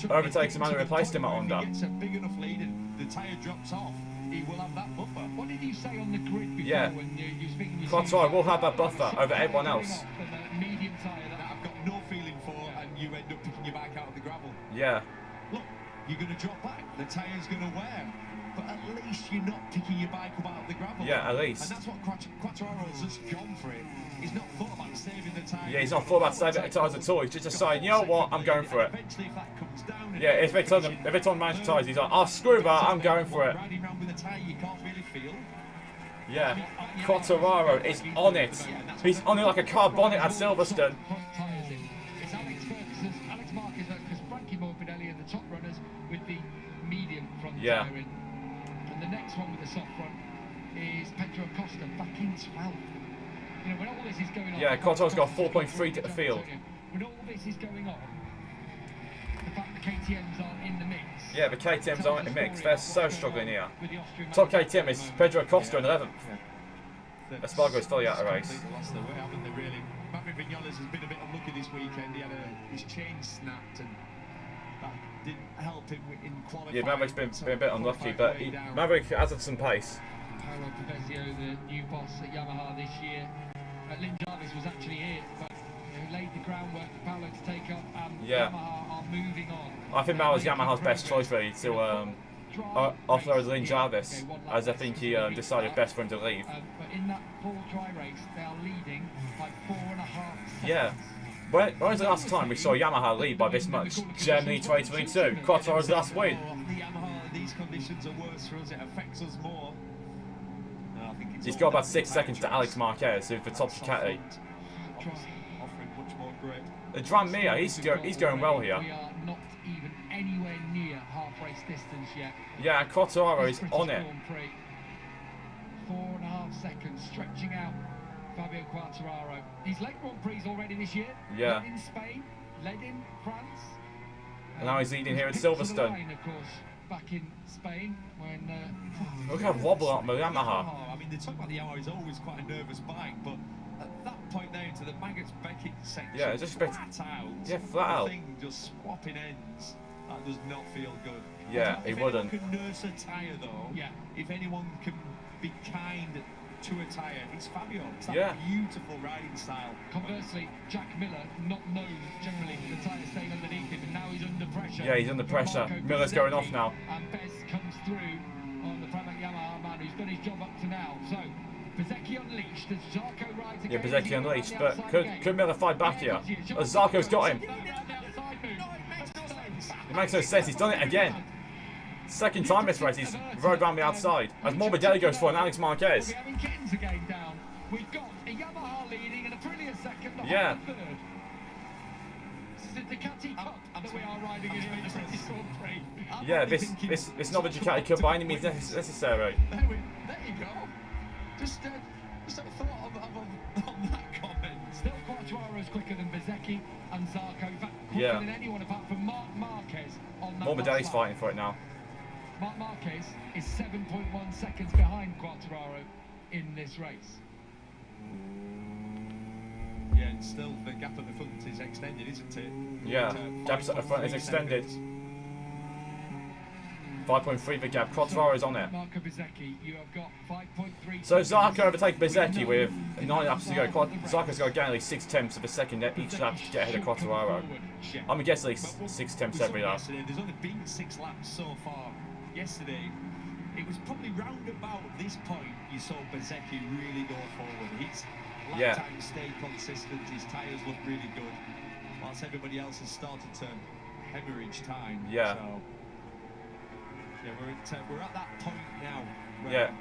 overtakes the man who replaced him at Honda. If he gets a big enough lead and the tyre drops off, he will have that buffer. What did you say on the grid before Yeah. when you were speaking with Quartararo will have that buffer over everyone else. medium tyre That I've got no feeling for, and you end up picking your bike out of the gravel. Yeah. Look, you're going to drop back, the tyre's going to wear, but at least you're not picking your bike up out of the gravel. Yeah, at least. And that's what Quartararo has just gone for it. He's not thought about saving the tyre. Yeah, he's not thought about saving the tyres at all. He's just decided, you know what, I'm going for it. Eventually, if that comes down, Yeah, if it's on managed tyres, he's like, oh, screw that, I'm going for it. Riding around with a tyre you can't really feel. Yeah, Quartararo is on it. He's on it like a car bonnet at Silverstone. It's Alex Marquez versus Frankie Morbidelli and the top runners with the medium front Yeah. tyre in. And the next one with the soft front is Pedro Acosta back in 12th. You know, when all this is going on... Yeah, Quartararo's got 4.3 to the field. When all this is going on, the fact the KTMs aren't in the mix... Yeah, the KTMs aren't in the mix. They're so struggling here. Top KTM is Pedro Acosta in 11th. Espargaro is fully out of race. Lost their way, haven't they, really? Maverick Vinales has been a bit unlucky this weekend. He had his chain snapped, and that didn't help him in qualifying. Yeah, Maverick's been a bit unlucky, but Maverick has had some pace. Paolo Pavesio, the new boss at Yamaha this year. Lynn Jarvis was actually here, but laid the groundwork for Paolo to take up. Yeah. Yamaha are moving on. I think that was Yamaha's best choice really to offload Lynn Jarvis, as I think he decided best for him to leave. But in that full dry race, they are leading by 4.5 seconds. Yeah. When was the last time we saw Yamaha lead by this much? Germany 2022. Quartararo's last win. The Yamaha, these conditions are worse for us. It affects us more. I think it's He's got about 6 seconds to Alex Marquez, who's the top Ducati. Offering much more grip. Dram Mia, he's going well here. We are not even anywhere near half race distance yet. Yeah, Quartararo is on it. seconds, stretching out Fabio Quartararo. He's led Grand Prix already this year. Yeah. Led in Spain, led in France. And now he's leading here at Picked to the Silverstone. line, of course, back in Spain when. Look how wobble up Yamaha. I mean, they talk about the Yamaha is always quite a nervous bike, but at that point there into the Marquez section, Yeah, it's just flat out. Yeah, flat out. The thing just swapping ends. That does not feel good. Yeah, he if wouldn't. anyone can nurse a tyre though, Yeah. if anyone can be kind to a tyre, it's Fabio. It's that Yeah. beautiful riding style. Conversely, Jack Miller, not known generally for the tyre staying underneath him, and now he's under pressure. Yeah, he's under from pressure. Marco Miller's going off Bezzecchi, now. And Bez comes through on the Pramac Yamaha man who's done his job up to now. So, Bezzecchi unleashed as Zarco rides Yeah, again. Bezzecchi unleashed, but could Miller fight back here? As Zarco's got him. It makes no sense, he's done it again. Second time this race, he's rode around the outside. As Morbidelli goes for an Alex Marquez. We're having kittens again down. We've got a Yamaha leading and a Aprilia second. Yeah. Third. This is the Ducati Cup that we are riding in here in the British Grand Prix. Yeah, this is not the Ducati Cup by any means necessary. There you go. Just have a thought on that comment. Still Quartararo's quicker than Bezzecchi and Zarco. In fact, quicker Yeah. than anyone apart from Marquez on that Morbidelli's last fighting lap. for it now. Marquez is 7.1 seconds behind Quartararo in this race. Yeah, and still the gap at the front is extended, isn't it? Yeah, gap at the front is extended. 5.3 the gap. Quartararo's on it. Marco Bezzecchi, you have got 5.3. So Zarco overtakes Bezzecchi with 9 laps to go. Zarco's got to gain at least 6 tenths of a second each lap to get ahead of Quartararo. I'm gonna guess at least 6 tenths every lap. There's only been 6 laps so far. Yesterday, it was probably round about this point you saw Bezzecchi really go forward. His lap time stayed consistent, his tyres looked really good, whilst everybody else has started to hemorrhage time. Yeah. So, yeah, we're at that point now. Yeah.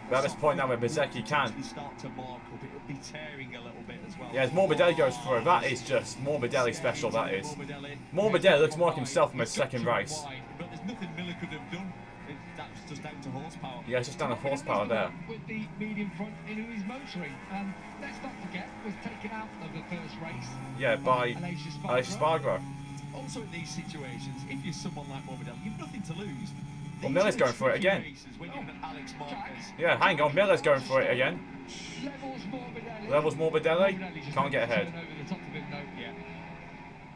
We're at this point now where Bezzecchi can. Start to mark up. It'll be tearing a little bit as well. Yeah, as Morbidelli goes for it, that is just Morbidelli special, that is. Morbidelli looks more like himself in his second race. But there's nothing Miller could have done. That's just down to horsepower. Yeah, it's just down to horsepower there. With the medium front in who he's motoring, and let's not forget, was taken out of the first race. Yeah, by Aleix Spargaro. Also in these situations, if you're someone like Morbidelli, you've nothing to lose. Well, Miller's going for it again. Yeah, hang on, Miller's going for it again. Levels Morbidelli. Can't get ahead.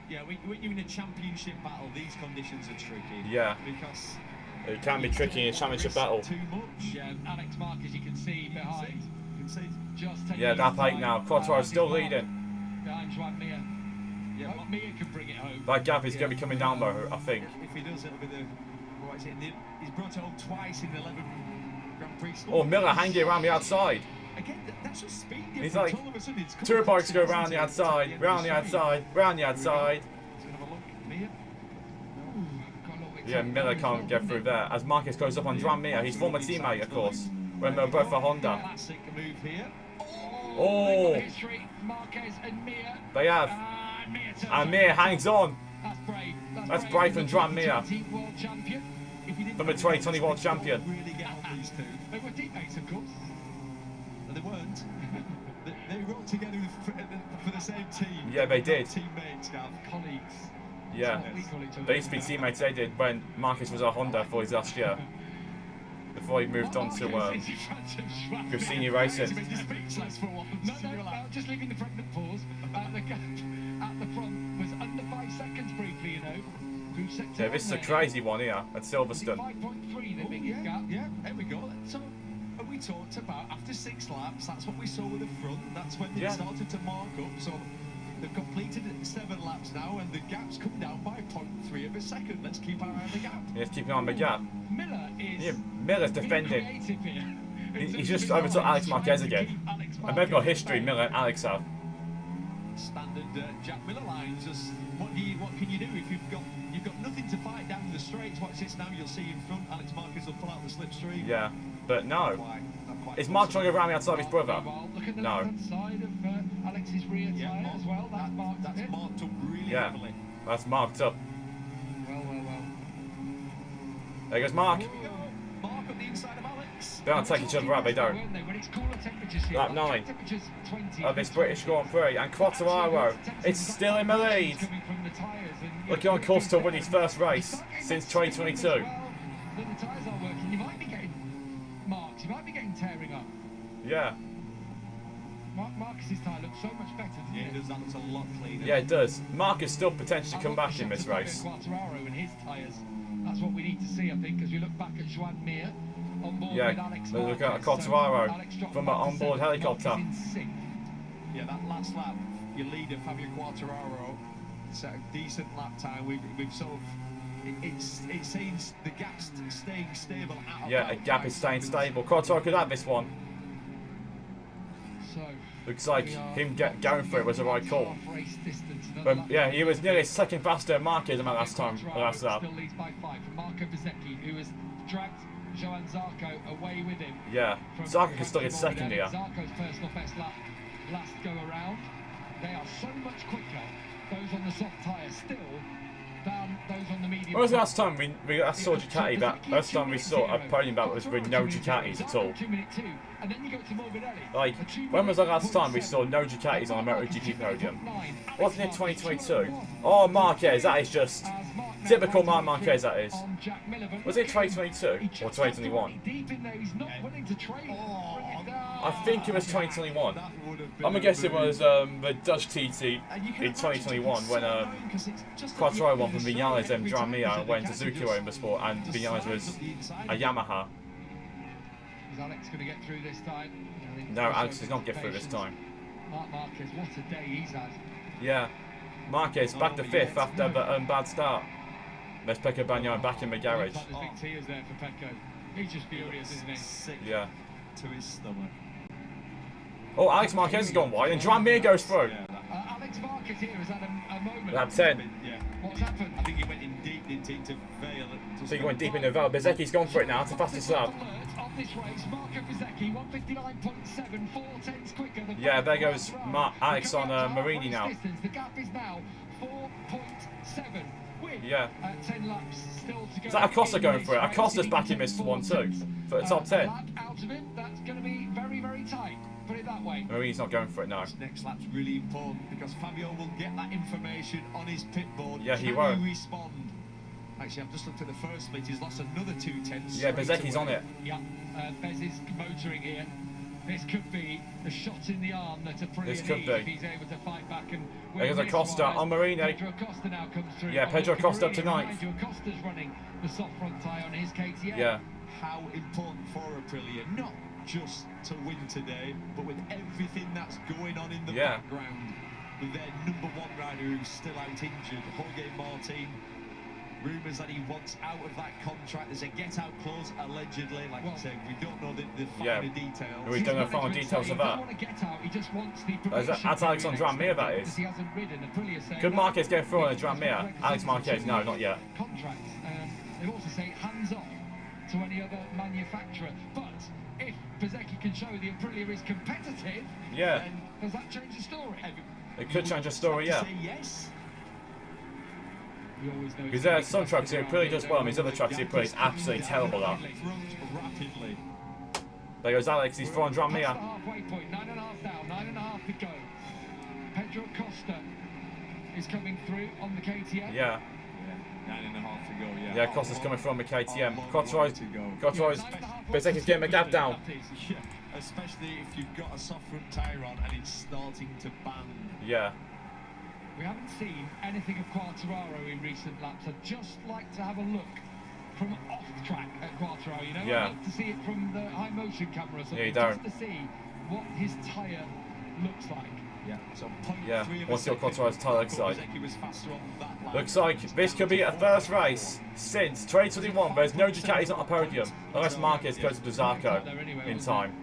Yeah, when you're in a championship battle, these conditions are tricky. Yeah. Because it can be tricky in a championship battle. Too much. Yeah, Alex Marquez, you can see behind. Yeah, lap 8 now. Quartararo's still leading. Behind Juan Mir. Yeah, Mir can bring it home. That gap is going to be coming down though, I think. If he does, it'll be the. What is it? He's brought it home twice in the 11 Grand Prix. Oh, Miller hanging around the outside. Again, that's just speed. He's like, 2 bikes go round the outside, round the outside, round the outside. Yeah, Miller can't get through there. As Marquez goes up on Juan Mir, his former teammate, of course, when they're both for Honda. Oh, they have. And Mir hangs on. That's brave from Juan Mir. From a 2020 World Champion. They were teammates, of course. They weren't. They rode together for the same team. Yeah, they did. Teammates, colleagues. Yeah, they used to be teammates. They did when Marquez was at Honda for his last year. Before he moved on to senior racing. No, just leaving the pregnant pause. The gap at the front was under 5 seconds briefly, you know. Yeah, this is a crazy one here at Silverstone. 5.3, the biggest gap. Yeah, there we go. So, we talked about after 6 laps, that's what we saw with the front. That's when they started to mark up. So they've completed 7 laps now, and the gap's come down by 0.3 of a second. Let's keep our eye on the gap. Yeah, let's keep an eye on the gap. Miller is. Yeah, Miller's defending. He's just overtook Alex Marquez again. And they've got history, Miller and Alex have. Standard Jack Miller lines. Just what can you do if you've got nothing to fight down the straights? Watch this now. You'll see in front. Alex Marquez will pull out the slipstream. Yeah, but no. Is Mark trying to go around the outside of his brother? Look at the No. front side of Alex's rear tyre as well. That's marked up really heavily. That's marked up. Well. There goes Mark. Mark on the inside of Alex. They don't take each other out, they don't. Weren't they? When it's cooler temperatures here. Lap 9 temperatures 20 of this British Grand Prix, and Quartararo is still in the lead. Looking on course to win his first race since 2022. Well, when the tyres aren't working, you might be getting marks, you might be getting tearing up. Yeah. Marcus's tyre looks so much better, doesn't Yeah, it? it does. That looks a lot cleaner. Yeah, it does. Marcus still potentially come back in this Shots race. to Quartararo and his tyres. That's what we need to see, I think, as we look back at Joan Mir on board Yeah, with Alex look at Marquez. Quartararo Alex dropped from back an to onboard seventh, helicopter. Marquez in sixth. Yeah, that last lap, your leader Fabio Quartararo set a decent lap time. We've sort of it seems the gap's staying stable. At Yeah, a gap is staying stable. Quartararo could have this one. So Looks like him going for it was the right call. half-race distance, another But lap. yeah, he was nearly a second faster than Marquez in that last time. Quartararo Last lap. still leads by 5 from Marco Bezzecchi, who has dragged Johan Zarco away with him. Yeah, Zarco can still get second here. Zarco's personal best lap last go around. They are so much quicker, those on the soft tyre still, than those on the medium. When was the last time we last saw Ducati? That last time we saw a podium battle was with no Ducatis at all. 2:02, and then you go to Morbidelli. Like, when was the last time we saw no Ducatis on a MotoGP podium? Wasn't it 2022? Oh, Marquez, that is just typical Marc Marquez, that is. Was it 2022 or 2021? I think it was 2021. I'm gonna guess it was the Dutch TT in 2021 when Quartararo won from Vinales and Dramia when Suzuki were in the sport and Vinales was a Yamaha. Is Alex going to get through this time? No, Alex does not get through this time. Marc Marquez, what a day he's had. Yeah, Marquez back to 5th after the bad start. There's Pecco Bagnaia back in the garage. There's big tears there for Pecco. He's just furious, isn't he? Sick Yeah. to his stomach. Oh, Alex Marquez has gone wide and Joan Mir goes through. Yeah, Alex Marquez here has had a moment. Lap 10. yeah. What's happened? I think he went in deep into Vale. I think he went deep in the Vale. Bezzecchi's gone for it now. It's the fastest lap. Of this race, Marco Bezzecchi, 1:59.7, 4/10 quicker than Yeah, there goes Alex on Marini now. The gap is now 4.7. Yeah. 10 laps still to go. Is that Acosta going for it? Acosta's back in this one too, for the top 10. Lap out of him, that's going to be very, very tight. Put it that way. Marini's not going for it now. This next lap's really important because Fabio will get that information on his pit board. Yeah, he Can won't. respond? Actually, I've just looked at the first split. He's lost another 2/10. Yeah, Bezzecchi's on it. Yeah, Bez is motoring here. This could be the shot in the arm that Aprilia This could needs be. if he's able to fight back and win There's this Acosta one. on Marini. Pedro Acosta now comes through. Yeah, on Pedro the Acosta up Career. to ninth. Mind you, Acosta's running the soft front tyre on his KTM. Yeah. How important for Aprilia, not just to win today, but with everything that's going on in the Yeah. background. With their #1 rider who's still out injured, Jorge Martin. Rumours that he wants out of that contract. There's a get-out clause, allegedly. Like I said, we don't know the Yeah. finer details. We don't know the final details of that. That's Alexandre Mir, that is. Could Marquez go through on a Dram Mir? Alex Marquez, no, not yet. Contracts. They also say hands off to any other manufacturer. But if Bezzecchi can show the Aprilia is competitive, Yeah. then does that change the story? It could change the story, yeah. Say yes. We always know Because there are some trucks who Aprilia does well, and these other trucks who Aprilia is absolutely terrible at. Front rapidly. There goes Alex, he's thrown Dram Mir. Past the halfway point, 9.5 down, 9.5 to go. Pedro Costa is coming through on the KTM. Yeah. 9.5 to go, yeah. Yeah, Costa's coming from the KTM. Lot Quartararo's, to go. Quartararo's, Bezzecchi's getting a gap down. Yeah, especially if you've got a soft front tyre on and it's starting to bang. Yeah. We haven't seen anything of Quartararo in recent laps. I'd just like to have a look from off track at Quartararo, you know? Yeah. I'd like to see it from the high motion camera or something, Yeah, you don't. just to see what his tyre looks like. Yeah, so 0.3 Yeah, of a what's your second. Quartararo's tyre looks like? Bezzecchi was faster on that lap. Looks like this could be a first race since 2021. There's no Ducatis on the podium, unless Marquez goes to Zarco in time.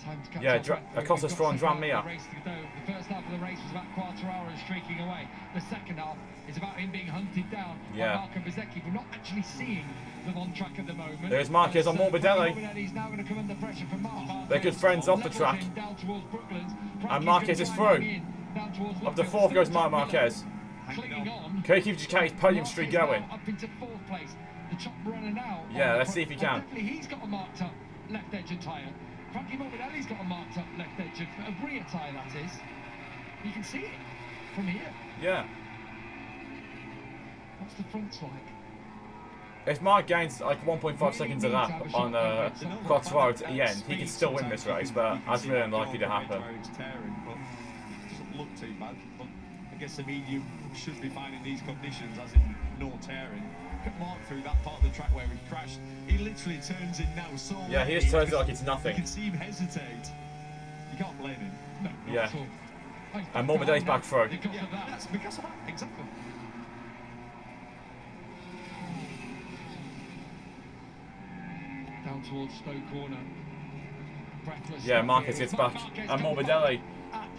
Time to catch Yeah, up. Acosta's We've got thrown second Dram half of Mir. the race to go. The first half of the race was about Quartararo streaking away. The second half is about him being hunted down Yeah. by Marco Bezzecchi. We're not actually seeing them on track at the moment. There's Marquez on Morbidelli. Morbidelli's now going to come under pressure from Marquez. They're good friends off the track. Down towards Brooklands. And Marquez is through. Up to fourth goes Marc Marquez. clinging on. Can he keep his podium streak going? Up into 4th place. The top runner now. Yeah, let's see if he can. Definitely he's got a marked up left edge of tyre. Frankie Morbidelli's got a marked up left edge of rear tyre, that is. You can see it from here. Yeah. What's the front like? If Mark gains like 1.5 seconds a lap on Quartararo at the end, he can still win this race, but that's really unlikely to happen. It doesn't look too bad, but I guess a medium should be fine in these conditions, as in no tearing. Look at Mark through that part of the track where he crashed. He literally turns in now so Yeah, he just turns it like it's nothing. You can see him hesitate. You can't blame him. No, Yeah. at all. And Morbidelli's back through. Yeah, that's because of that, exactly. Down towards Stowe Corner. Breathless. Yeah, Marquez gets back. And Morbidelli.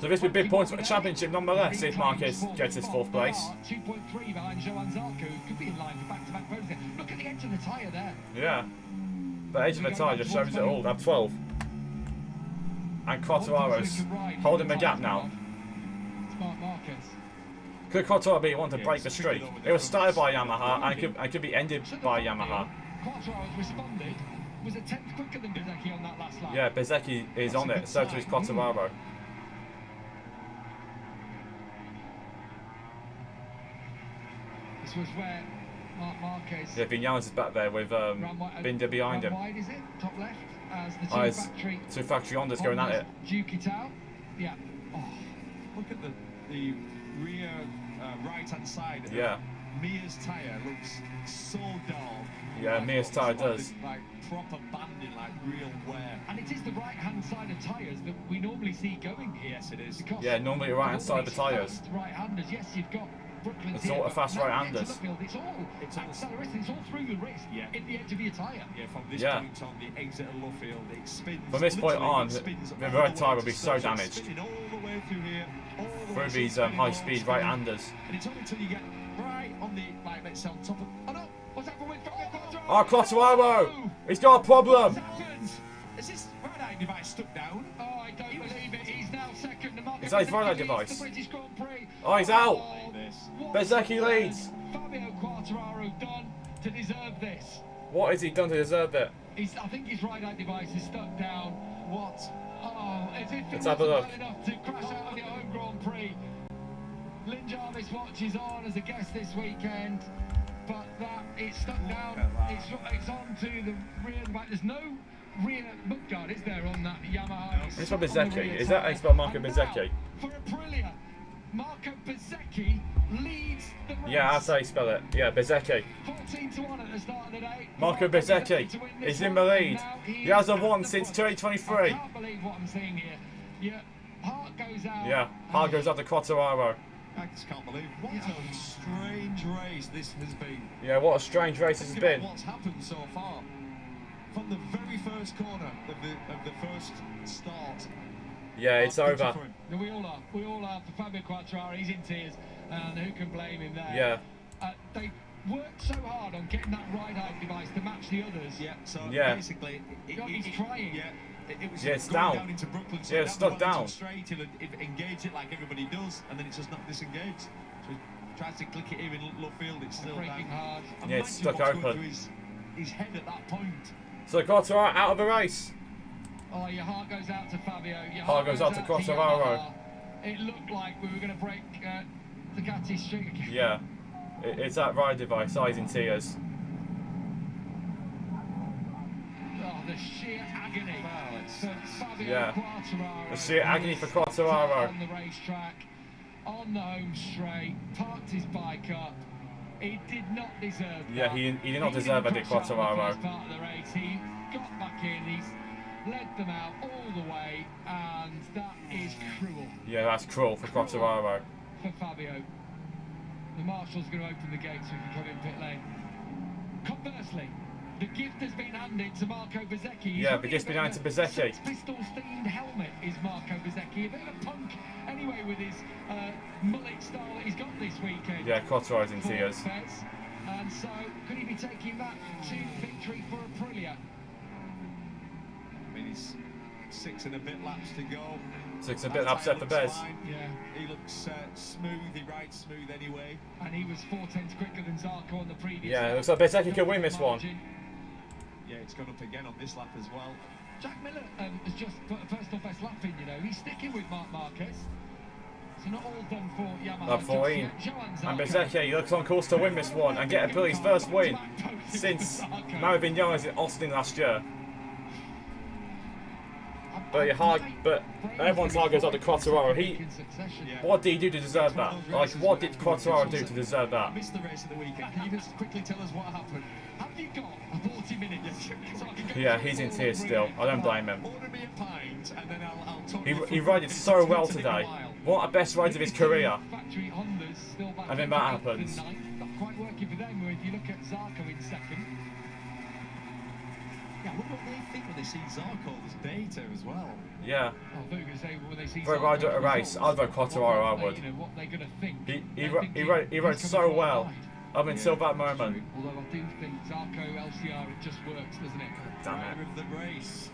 So this would be big points for the championship nonetheless if Marquez gets his 4th place. 2.3 behind Johan Zarco, could be in line for back-to-back podiums. Look at the edge of the tyre there. Yeah. The edge of the tyre just shows it all. That's 12. And Quartararo's holding the gap now. Smart Marquez. Could Quartararo be one to break the streak? It was started by Yamaha and it could be ended by Yamaha. Quartararo's responded. Was a 10th quicker than Bezzecchi on that last lap. Yeah, Bezzecchi is on it, so too is Quartararo. This was where Marquez. Yeah, Vinales is back there with Binder behind him. Wide is it? Top left as the two factory Hondas going at it. Duke it out. Yeah. Oh. Look at the rear right-hand side. Yeah. Mia's tyre looks so dull. Yeah, Mia's tyre does. Like proper banding, like real wear. And it is the right-hand side of tyres that we normally see going here. Yes, it is. Yeah, normally right-hand side of the tyres. Right-handers. Yes, you've got Brooklyn. It's all a fast right-handers. It's acceleration. It's all through the wrist. Yeah. In the edge of your tyre. Yeah, from this point on, the exit of Luffield, it spins. From this point on, the right tyre will be so It's damaged. spinning all the way through here. Through these high-speed right-handers. And it's only until you get right on the, like, let's say on top of. Oh no! What's happened with Quartararo? Oh, Quartararo! He's got a problem! Is this radar device stuck down? Oh, I don't believe it. He's now second. Is that his radar device? The British Grand Prix. Oh, he's out! What Bezzecchi leads! Fabio Quartararo done to deserve this. What has he done to deserve it? I think his radar device is stuck down. What? Oh, as if Let's have a look. bad enough to crash out of your home Grand Prix. Lynn Jarvis watches on as a guest this weekend, but that it's stuck down. It's on to the rear. There's no rear mudguard, is there, on that Yamaha? It's for Bezzecchi. Is that how you spell Marco Bezzecchi? For Aprilia, Marco Bezzecchi leads the race. Yeah, that's how you spell it. Yeah, Bezzecchi. 14-1 at the start of the day. Marco Bezzecchi is in the lead. He hasn't won since 2023. I can't believe what I'm seeing here. Yeah, Hart goes out. Yeah, Hart goes out to Quartararo. I just can't believe what a strange race this has been. Yeah, what a strange race this has been. What's happened so far? From the very first corner of the first start. Yeah, it's over. We all are. For Fabio Quartararo, he's in tears, and who can blame him there? Yeah. They worked so hard on getting that ride height device to match the others. Yeah. So yeah. Basically, he's trying. Yeah. It was it's going down into Brooklyn, so yeah, it's stuck down. Straight, he'll engage it like everybody does, and then it's just not disengaged. So he tries to click it here in Luffield, it's still breaking hard. Yeah, it's stuck open. His head at that point. So Quartararo out of the race. Oh, your heart goes out to Fabio. Your heart goes out to Quartararo. It looked like we were going to break Ducati's streak again. Yeah, it's that ride device. Eyes in tears. Oh, the sheer agony for Fabio Quartararo. The sheer agony for Quartararo. On the racetrack, on the home straight, parked his bike up. He did not deserve that. Yeah, he did not deserve it, did Quartararo. Part of the race. He got back in, he's led them out all the way, and that is cruel. Yeah, that's cruel for Quartararo. For Fabio. The marshal's going to open the gates so he can come in pit lane. Conversely, the gift has been handed to Marco Bezzecchi. Yeah, the gift's been handed to Bezzecchi. Pistols themed helmet is Marco Bezzecchi. A bit of a punk anyway with his mullet style that he's got this weekend. Yeah, Quartararo's in tears. And so, could he be taking that to victory for Aprilia? I mean, it's 6 and a bit laps to go. So it's a bit upset for Bez. Yeah. He looks smooth, he rides smooth anyway. And he was 4/10 quicker than Zarco on the previous Yeah, lap. it looks like Bezecchi could win this one. Yeah, it's gone up again on this lap as well. Jack Miller has just put a personal best lap in, you know. He's sticking with Marc Marquez. So not all done for Yamaha. Lap 14. And Bezecchi looks on course to win this one and get Pirelli's first win since Mario Vinales in Austin last year. But everyone's heart goes out to Quartararo. What did he do to deserve that? Like, what did Quartararo do to deserve that? I missed the race of the weekend. Can you just quickly tell us what happened? Have you got 40 minutes? So I can go Yeah, he's in tears still. I don't blame him. Order me a pint and then I'll talk you He through rode so well today. One of the best rides of his career. Factory Hondas still back And then in that ninth. happens. Not quite working for them. If you look at Zarco in second. Yeah, I wonder what they think when they see Zarco as beta as well. Yeah. Oh, they're going to say when they see For a rider at a race, I'd vote Quartararo, I would. You know, what they're going to think. He rode so well up until that moment. Although I do think Zarco LCR, it just works, doesn't it? Damn Driver it. of the race.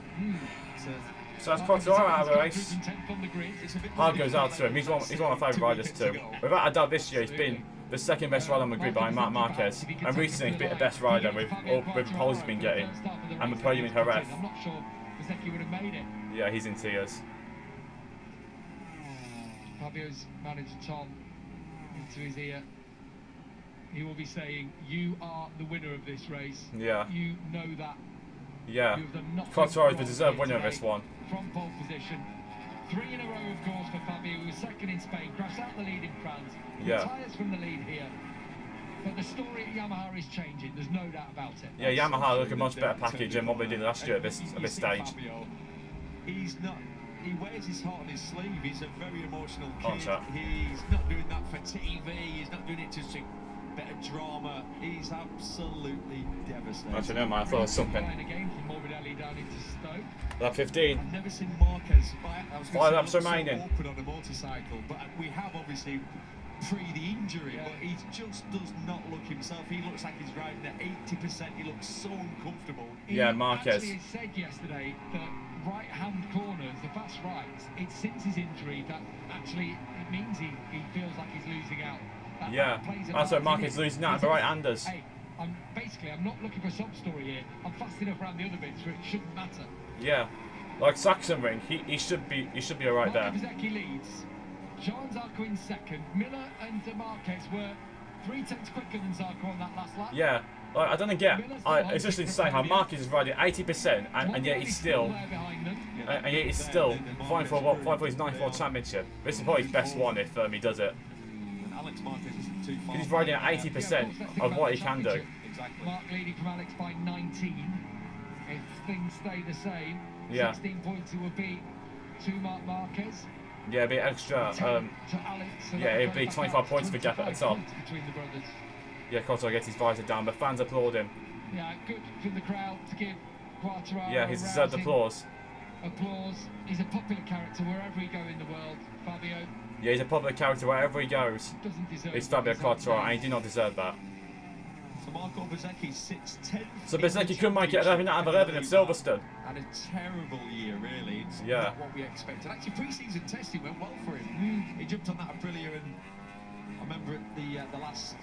So that's Quartararo out of the race. 10th on the grid. Heart goes out to him. He's one of my favourite riders too. Without a doubt this year, he's been the second best rider on the grid behind Marc Marquez. And recently he's been the best rider with the poles he's been getting. And the podium in Jerez. I'm not sure Bezecchi would have made it. Yeah, he's in tears. Fabio's manager Tom into his ear. He will be saying, "You are the winner of this race. Yeah. You know that. Yeah. You've done nothing Quartararo is the wrong deserved here winner of today." this one. From pole position. 3 in a row, of course, for Fabio. He was second in Spain, crashed out the lead in France. Yeah. Retires from the lead here. But the story at Yamaha is changing. There's no doubt about it. Yeah, Yamaha look a much better package than what they did last year at this stage. Fabio, he's not. He wears his heart on his sleeve. He's a very emotional kid. Archer. He's not doing that for TV. He's not doing it just to bit of drama. He's absolutely devastated. Actually, never mind. I thought it was something. Flying again from Morbidelli down into Stoke. Lap 15. I've never seen Marquez. I was 5 laps so remaining. awkward on a motorcycle, but we have obviously pre the injury, but he just does not look himself. He looks like he's riding at 80%. He looks so uncomfortable. Yeah, He Marquez. actually said yesterday that right-hand corners, the fast rights, it's since his injury that actually it means he feels like he's losing out. Yeah, that's why Marquez losing out to right-handers. Hey, I'm not looking for a sub story here. I'm fast enough around the other bits where it shouldn't matter. Yeah, like Sachsenring, he should be alright there. Bezecchi leads. Jean Zarco in second. Miller and Marquez were 3/10 quicker than Zarco on that last lap. Yeah, like, I don't get. It's just insane how Marquez is riding 80% and yet he's still fighting for his 94 championship. This is probably his best one if he does it. Alex Marquez isn't too far. He's riding at 80% of what he can do. Exactly. Mark leading from Alex by 19. If things stay the same, Yeah. 16 points it will be to Marc Marquez. Yeah, it'd be extra. 10 to Alex. So Yeah, that it'd be goes back 25 out points for gap at the 25 top. points between the brothers. Yeah, Quartararo gets his visor down, but fans applaud him. Yeah, good from the crowd to give Quartararo Yeah, he's deserved rousing applause. applause. He's a popular character wherever he go in the world. Fabio Yeah, he's a popular character wherever he goes. doesn't deserve. He's Fabio what he's Quartararo, up and he did not deserve that. So Marco Bezecchi sits 10th. So Bezecchi could make it 11 out of 11 at Silverstone. Had a terrible year, really. It's Yeah. not what we expected. Actually, pre-season testing went well for him. He jumped on that Aprilia, and I remember at the last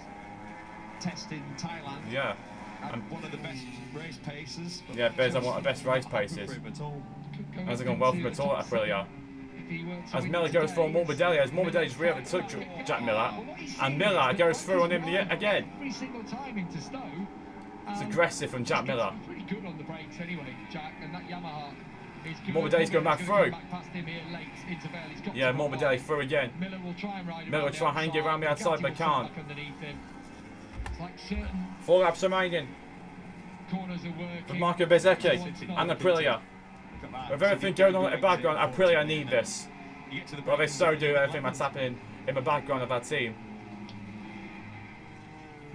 test in Thailand. Yeah. Had one of the best race paces. but Yeah, Bez had just one of the best race not happen paces. for him at all. Hasn't gone well from at all at Aprilia. As Miller goes for Morbidelli, as Morbidelli's rear took Jack Miller, and Miller goes through on him again. Every single time into Stowe. It's aggressive from Jack Miller. Pretty good on the brakes anyway, Jack, and that Yamaha is good. Morbidelli's going back through. Back past him here late into Bell. He's got Yeah, to Morbidelli through again. Miller will try and ride Miller will try and hang it around the outside, but can't. It's like certain 4 laps remaining corners are working. for Marco Bezecchi and Aprilia. With everything going on in the background, Aprilia need this. You get to the Well, they braking so do zone, everything that's happening in the background of that team.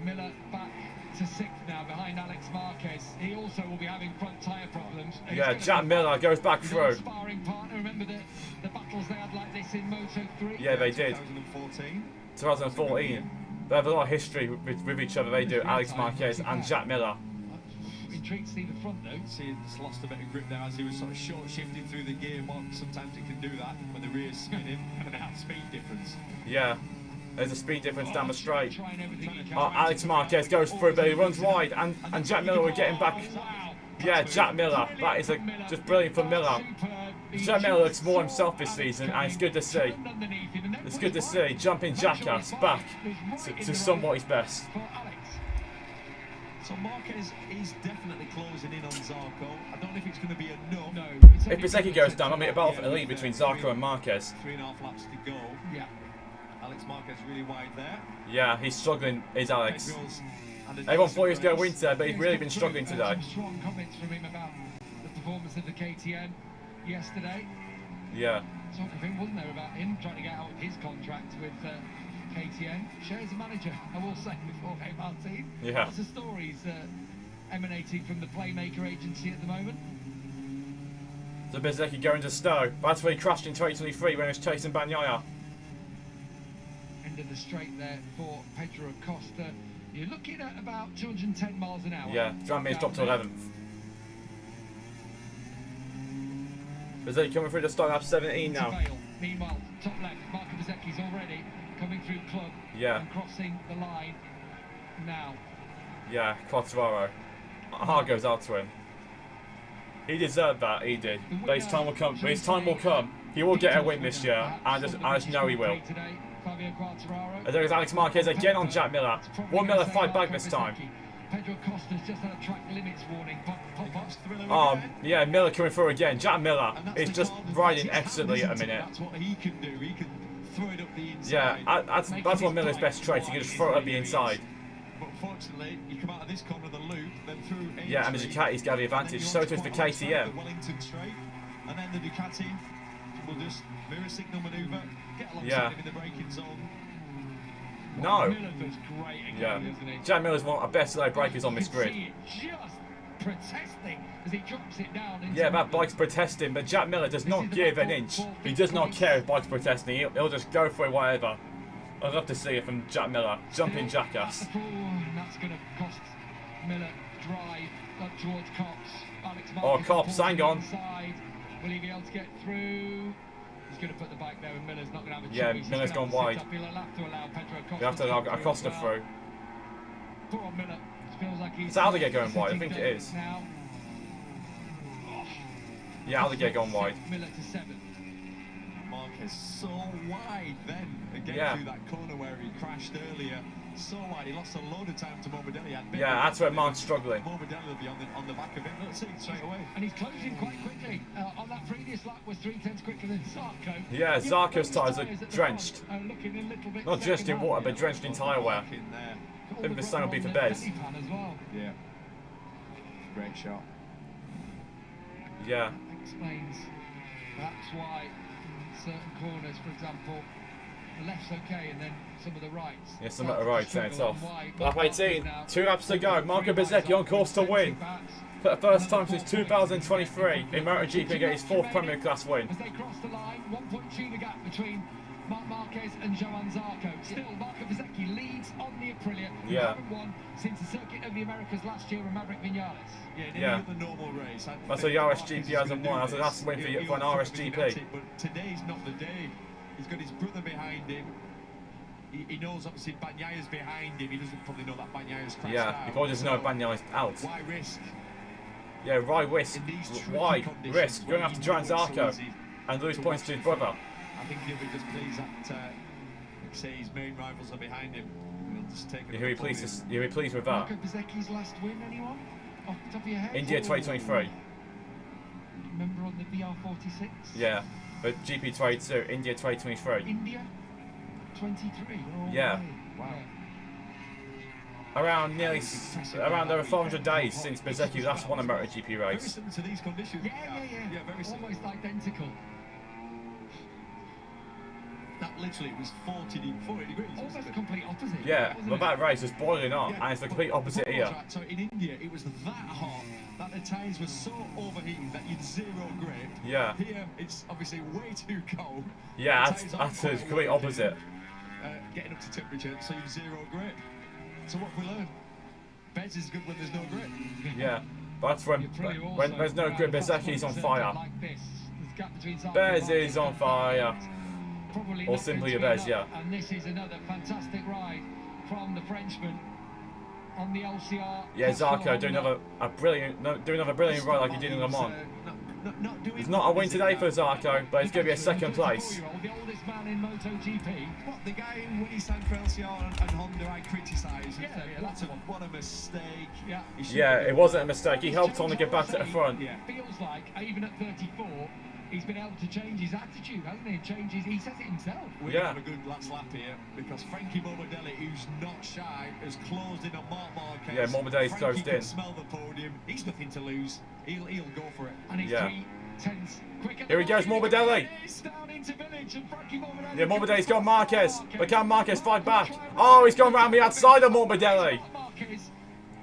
Miller back to 6th now behind Alex Marquez. He also will be having front tyre problems. Yeah, Jack Miller goes back through. Sparring partner. Remember the battles they had like this in Moto3? Yeah, they did. 2014. 2014. They have a lot of history with each other. They do, Alex Marquez and Jack Miller. intrigued to see the front though. See, just lost a bit of grip there as he was sort of short shifting through the gearbox. Sometimes it can do that when the rear's spinning and that speed difference. Yeah. There's a speed difference down the straight. Trying everything he can. Oh, Alex Marquez goes through, but he runs wide, and Jack Miller will get him back. Wow. Yeah, Jack Miller. That is just brilliant for Miller. Jack Miller looks more himself this season, and it's good to see. It's good to see jumping jackass back to somewhat his best. So Marquez is definitely closing in on Zarco. I don't know if it's going to be enough. No. If Bezzecchi goes down, I'll make a battle for the lead between Zarco and Marquez. 3.5 laps to go. Yeah. Alex Marquez really wide there. Yeah, he's struggling, is Alex. Everyone thought he was going to win today, but he's really been struggling today. Some strong comments from him about the performance of the KTM yesterday. Yeah. Talk of him, wasn't there, about him trying to get out of his contract with KTM. Shares a manager, I will say, before Martin. Yeah. Lots of stories emanating from the Playmaker agency at the moment. So Bezzecchi going to Stowe. That's where he crashed in 2023 when he was chasing Bagnaia. End of the straight there for Pedro Acosta. You're looking at about 210 miles an hour. Yeah, Dramme's dropped to 11th. Bezzecchi coming through the start lap 17 now. Meanwhile, top left, Marco Bezzecchi's already coming through club and crossing the line now. Yeah, Quartararo. Heart goes out to him. He deserved that, he did. But his time will come. He will get a win this year. I just know he will. And there is Alex Marquez again on Jack Miller. 1 Miller fight back this time. Pedro Acosta's just had a track limits warning. Yeah, Miller coming through again. Jack Miller is just riding excellently at a minute. That's what he can do. He can throw it up the inside. Yeah, that's one of Miller's best traits. He can just throw it up the inside. But fortunately, you come out of this corner of the loop, then through A yeah, and the Ducati's got the advantage. So does the KTM. The Wellington straight, and then the Ducati will just mirror signal manoeuvre, get alongside him in the braking zone. No. Miller does great again, doesn't he? Jack Miller's one of our best low breakers on this grid. Just protesting as he drops it down. Yeah, that bike's protesting, but Jack Miller does not give an inch. He does not care if bike's protesting. He'll just go for it, whatever. I'd love to see it from Jack Miller. Jumping jackass. That's going to cost Miller drive up towards Cops. Alex Oh, Cops, hang on. Will he be able to get through? He's going to put the bike there, and Miller's not going to have a choice. Yeah, Miller's gone wide. He'll have to allow Pedro Acosta. You have to allow Acosta through. Poor on Miller. Feels like he's it's Alligator going wide, I think it is. Now. Yeah, Alligator going wide. Miller to 7th. Marquez so wide then, again through that corner where he crashed earlier. So wide, he lost a load of time to Morbidelli. Yeah, that's where Mark's struggling. Morbidelli will be on the back of it. Let's see, straight away. And he's closing quite quickly. On that previous lap was 3/10 quicker than Zarco. Yeah, Zarco's tyres are drenched. Not drenched in water, but drenched in tyre wear. I think the same will be for Bez. Yeah. Great shot. Yeah. Explains that's why certain corners, for example, the left's okay and then some of the rights. Yeah, some of the rights, and it's off. Lap 18, 2 laps to go. Marco Bezzecchi on course to win. For the first time since 2023 in MotoGP, get his 4th Premier Class win. As they cross the line, 1.2 the gap between Marquez and Johan Zarco. Still, Marco Bezzecchi leads on the Aprilia. Yeah. Haven't won since the Circuit of the Americas last year with Maverick Vinales. Yeah. The normal race. That's a RSGP hasn't won. That's a last win for an RSGP. But today's not the day. He's got his brother behind him. He knows obviously Bagnaia's behind him. He doesn't probably know that Bagnaia's crashed out. He probably doesn't know Bagnaia's out. Why risk? Yeah, why risk? Why risk going after Johan Zarco and lose points to his brother? I think he'll be just pleased that, like say, his main rivals are behind him. He'll just take He'll be pleased with that. Marco Bezzecchi's last win, anyone? Off the top of your head? India 2023. Remember on the VR46? Yeah, but GP22, India 2023. India 23. Oh, yeah. Wow. Around over 400 days since Bezzecchi last won a MotoGP race. Very similar to these conditions. Yeah, very similar. Almost identical. That literally was 40 degrees. Almost the complete opposite. Yeah, but that race was boiling hot, and it's the complete opposite here. So in India, it was that hot that the tyres were so overheated that you'd zero grip. Yeah. Here, it's obviously way too cold. Yeah, that's the complete opposite. Getting up to temperature, so you've zero grip. So what have we learned? Bez is good when there's no grip. Yeah. That's when there's no grip. Bezzecchi's on fire. Bez is on fire. Or simply a Bez, yeah. And this is another fantastic ride from the Frenchman on the LCR. Yeah, Zarco doing another brilliant ride like he did in Le Mans. It's not a win today for Zarco, but it's going to be a second place. The oldest man in Motogp. What, the guy who, when he signed for LCR and Honda, I criticised. What a mistake. Yeah, it wasn't a mistake. He helped Honda get back to the front. Feels like, even at 34, he's been able to change his attitude, hasn't he? He says it himself. We have a good last lap here because Frankie Morbidelli, who's not shy, has closed in on Marquez. Yeah, Morbidelli's closed in. Smell the podium. He's nothing to lose. He'll go for it. And he's 3/10 quicker. Here he goes, Morbidelli. Yeah, Morbidelli's got Marquez. But can Marquez fight back? Oh, he's gone round the outside of Morbidelli.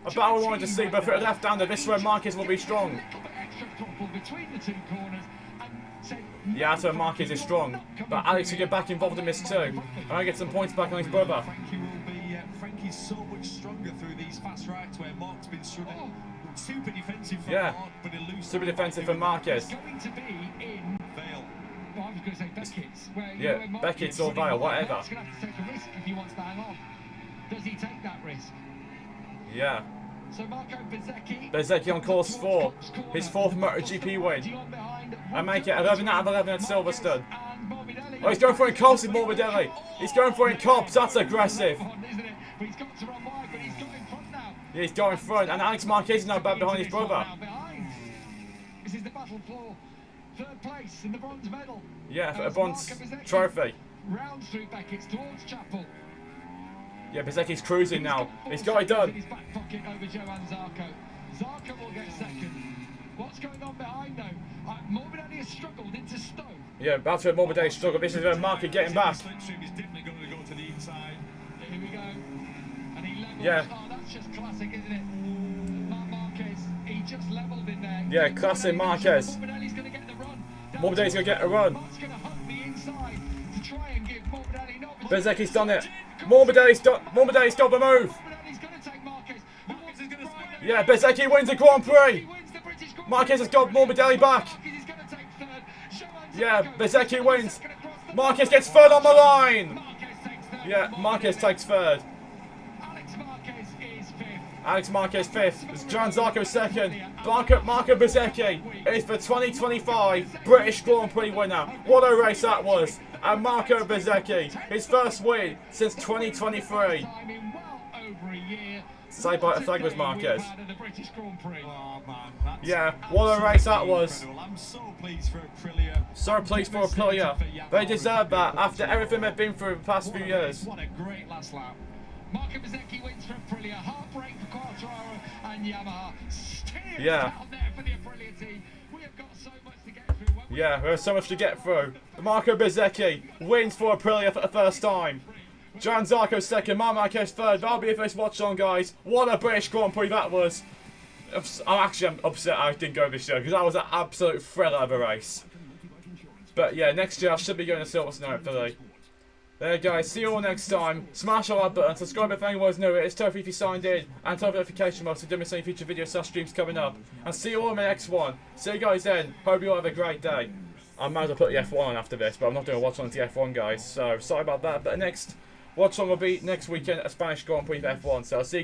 About we wanted to see, but for a left-hander, this is where Marquez will be strong. Yeah, that's where Marquez is strong. But Alex will get back involved in this too. And I get some points back on his brother. Frankie's so much stronger through these fast rides where Mark's been struggling. Super defensive for yeah, Mark, but it loses. Super defensive for Marquez. Going to be in Vale. Well, I was going to say Beckett's. Yeah, Beckett's or Vale, whatever. He's going to have to take a risk if he wants to hang on. Does he take that risk? Yeah. So Marco Bezzecchi. Bezzecchi on course 4. His 4th Motogp win. And make it 11 out of 11 at Silverstone. Oh, he's going for it in Cops with Morbidelli. He's going for it in Cops. That's aggressive. Yeah, he's going front, and Alex Marquez is now back behind his brother. This is the battle for 3rd place in the bronze medal. Yeah, for a bronze trophy. Rounds through Beckett's towards Chapel. Yeah, Bezzecchi's cruising now. He's got it done. His back pocket over Johan Zarco. Zarco will get second. What's going on behind though? Morbidelli has struggled into Stowe. Yeah, that's where Morbidelli struggled. This is where Marquez getting back. Here we go. And he levels. Yeah. Oh, that's just classic, isn't it? Marquez, he just levelled in there. Yeah, classic Marquez. Morbidelli's going to get the run. Morbidelli's going to get a run. Mark's going to hunt the inside to try and give Morbidelli an opportunity. Bezzecchi's done it. Morbidelli's got the move. Morbidelli's going to take Marquez. Yeah, Bezzecchi wins the Grand Prix. Marquez has got Morbidelli back. Yeah, Bezzecchi wins. Marquez gets 3rd on the line. Yeah, Marquez takes 3rd. Alex Marquez 5th. It's Johan Zarco 2nd. Marco Bezzecchi is the 2025 British Grand Prix winner. What a race that was. And Marco Bezzecchi, his 1st win since 2023. Saved by the flag was Marquez. Yeah, what a race that was. I'm so pleased for Aprilia. So pleased for Aprilia. They deserve that after everything they've been through the past few years. What a great last lap. Marco Bezzecchi wins for Aprilia. Heartbreak for Quartararo and Yamaha. Still down there for the Aprilia team. We have got so much to get through. Yeah, we have so much to get through. Marco Bezzecchi wins for Aprilia for the 1st time. Johan Zarco 2nd, Marquez 3rd. That'll be it for this watch-on, guys. What a British Grand Prix that was. I'm upset I didn't go this year because that was an absolute thriller of a race. But yeah, next year I should be going to Silverstone hopefully. There guys, see you all next time. Smash the like button, subscribe if anyone's new. It's tough if you signed in, and turn notification bell so you don't miss any future videos or streams coming up. And see you all in the next one. See you guys then. Hope you all have a great day. I might as well put the F1 on after this, but I'm not doing a watch on the F1 guys, so sorry about that. But the next watch on will be next weekend, a Spanish Grand Prix for F1. So I'll see you guys.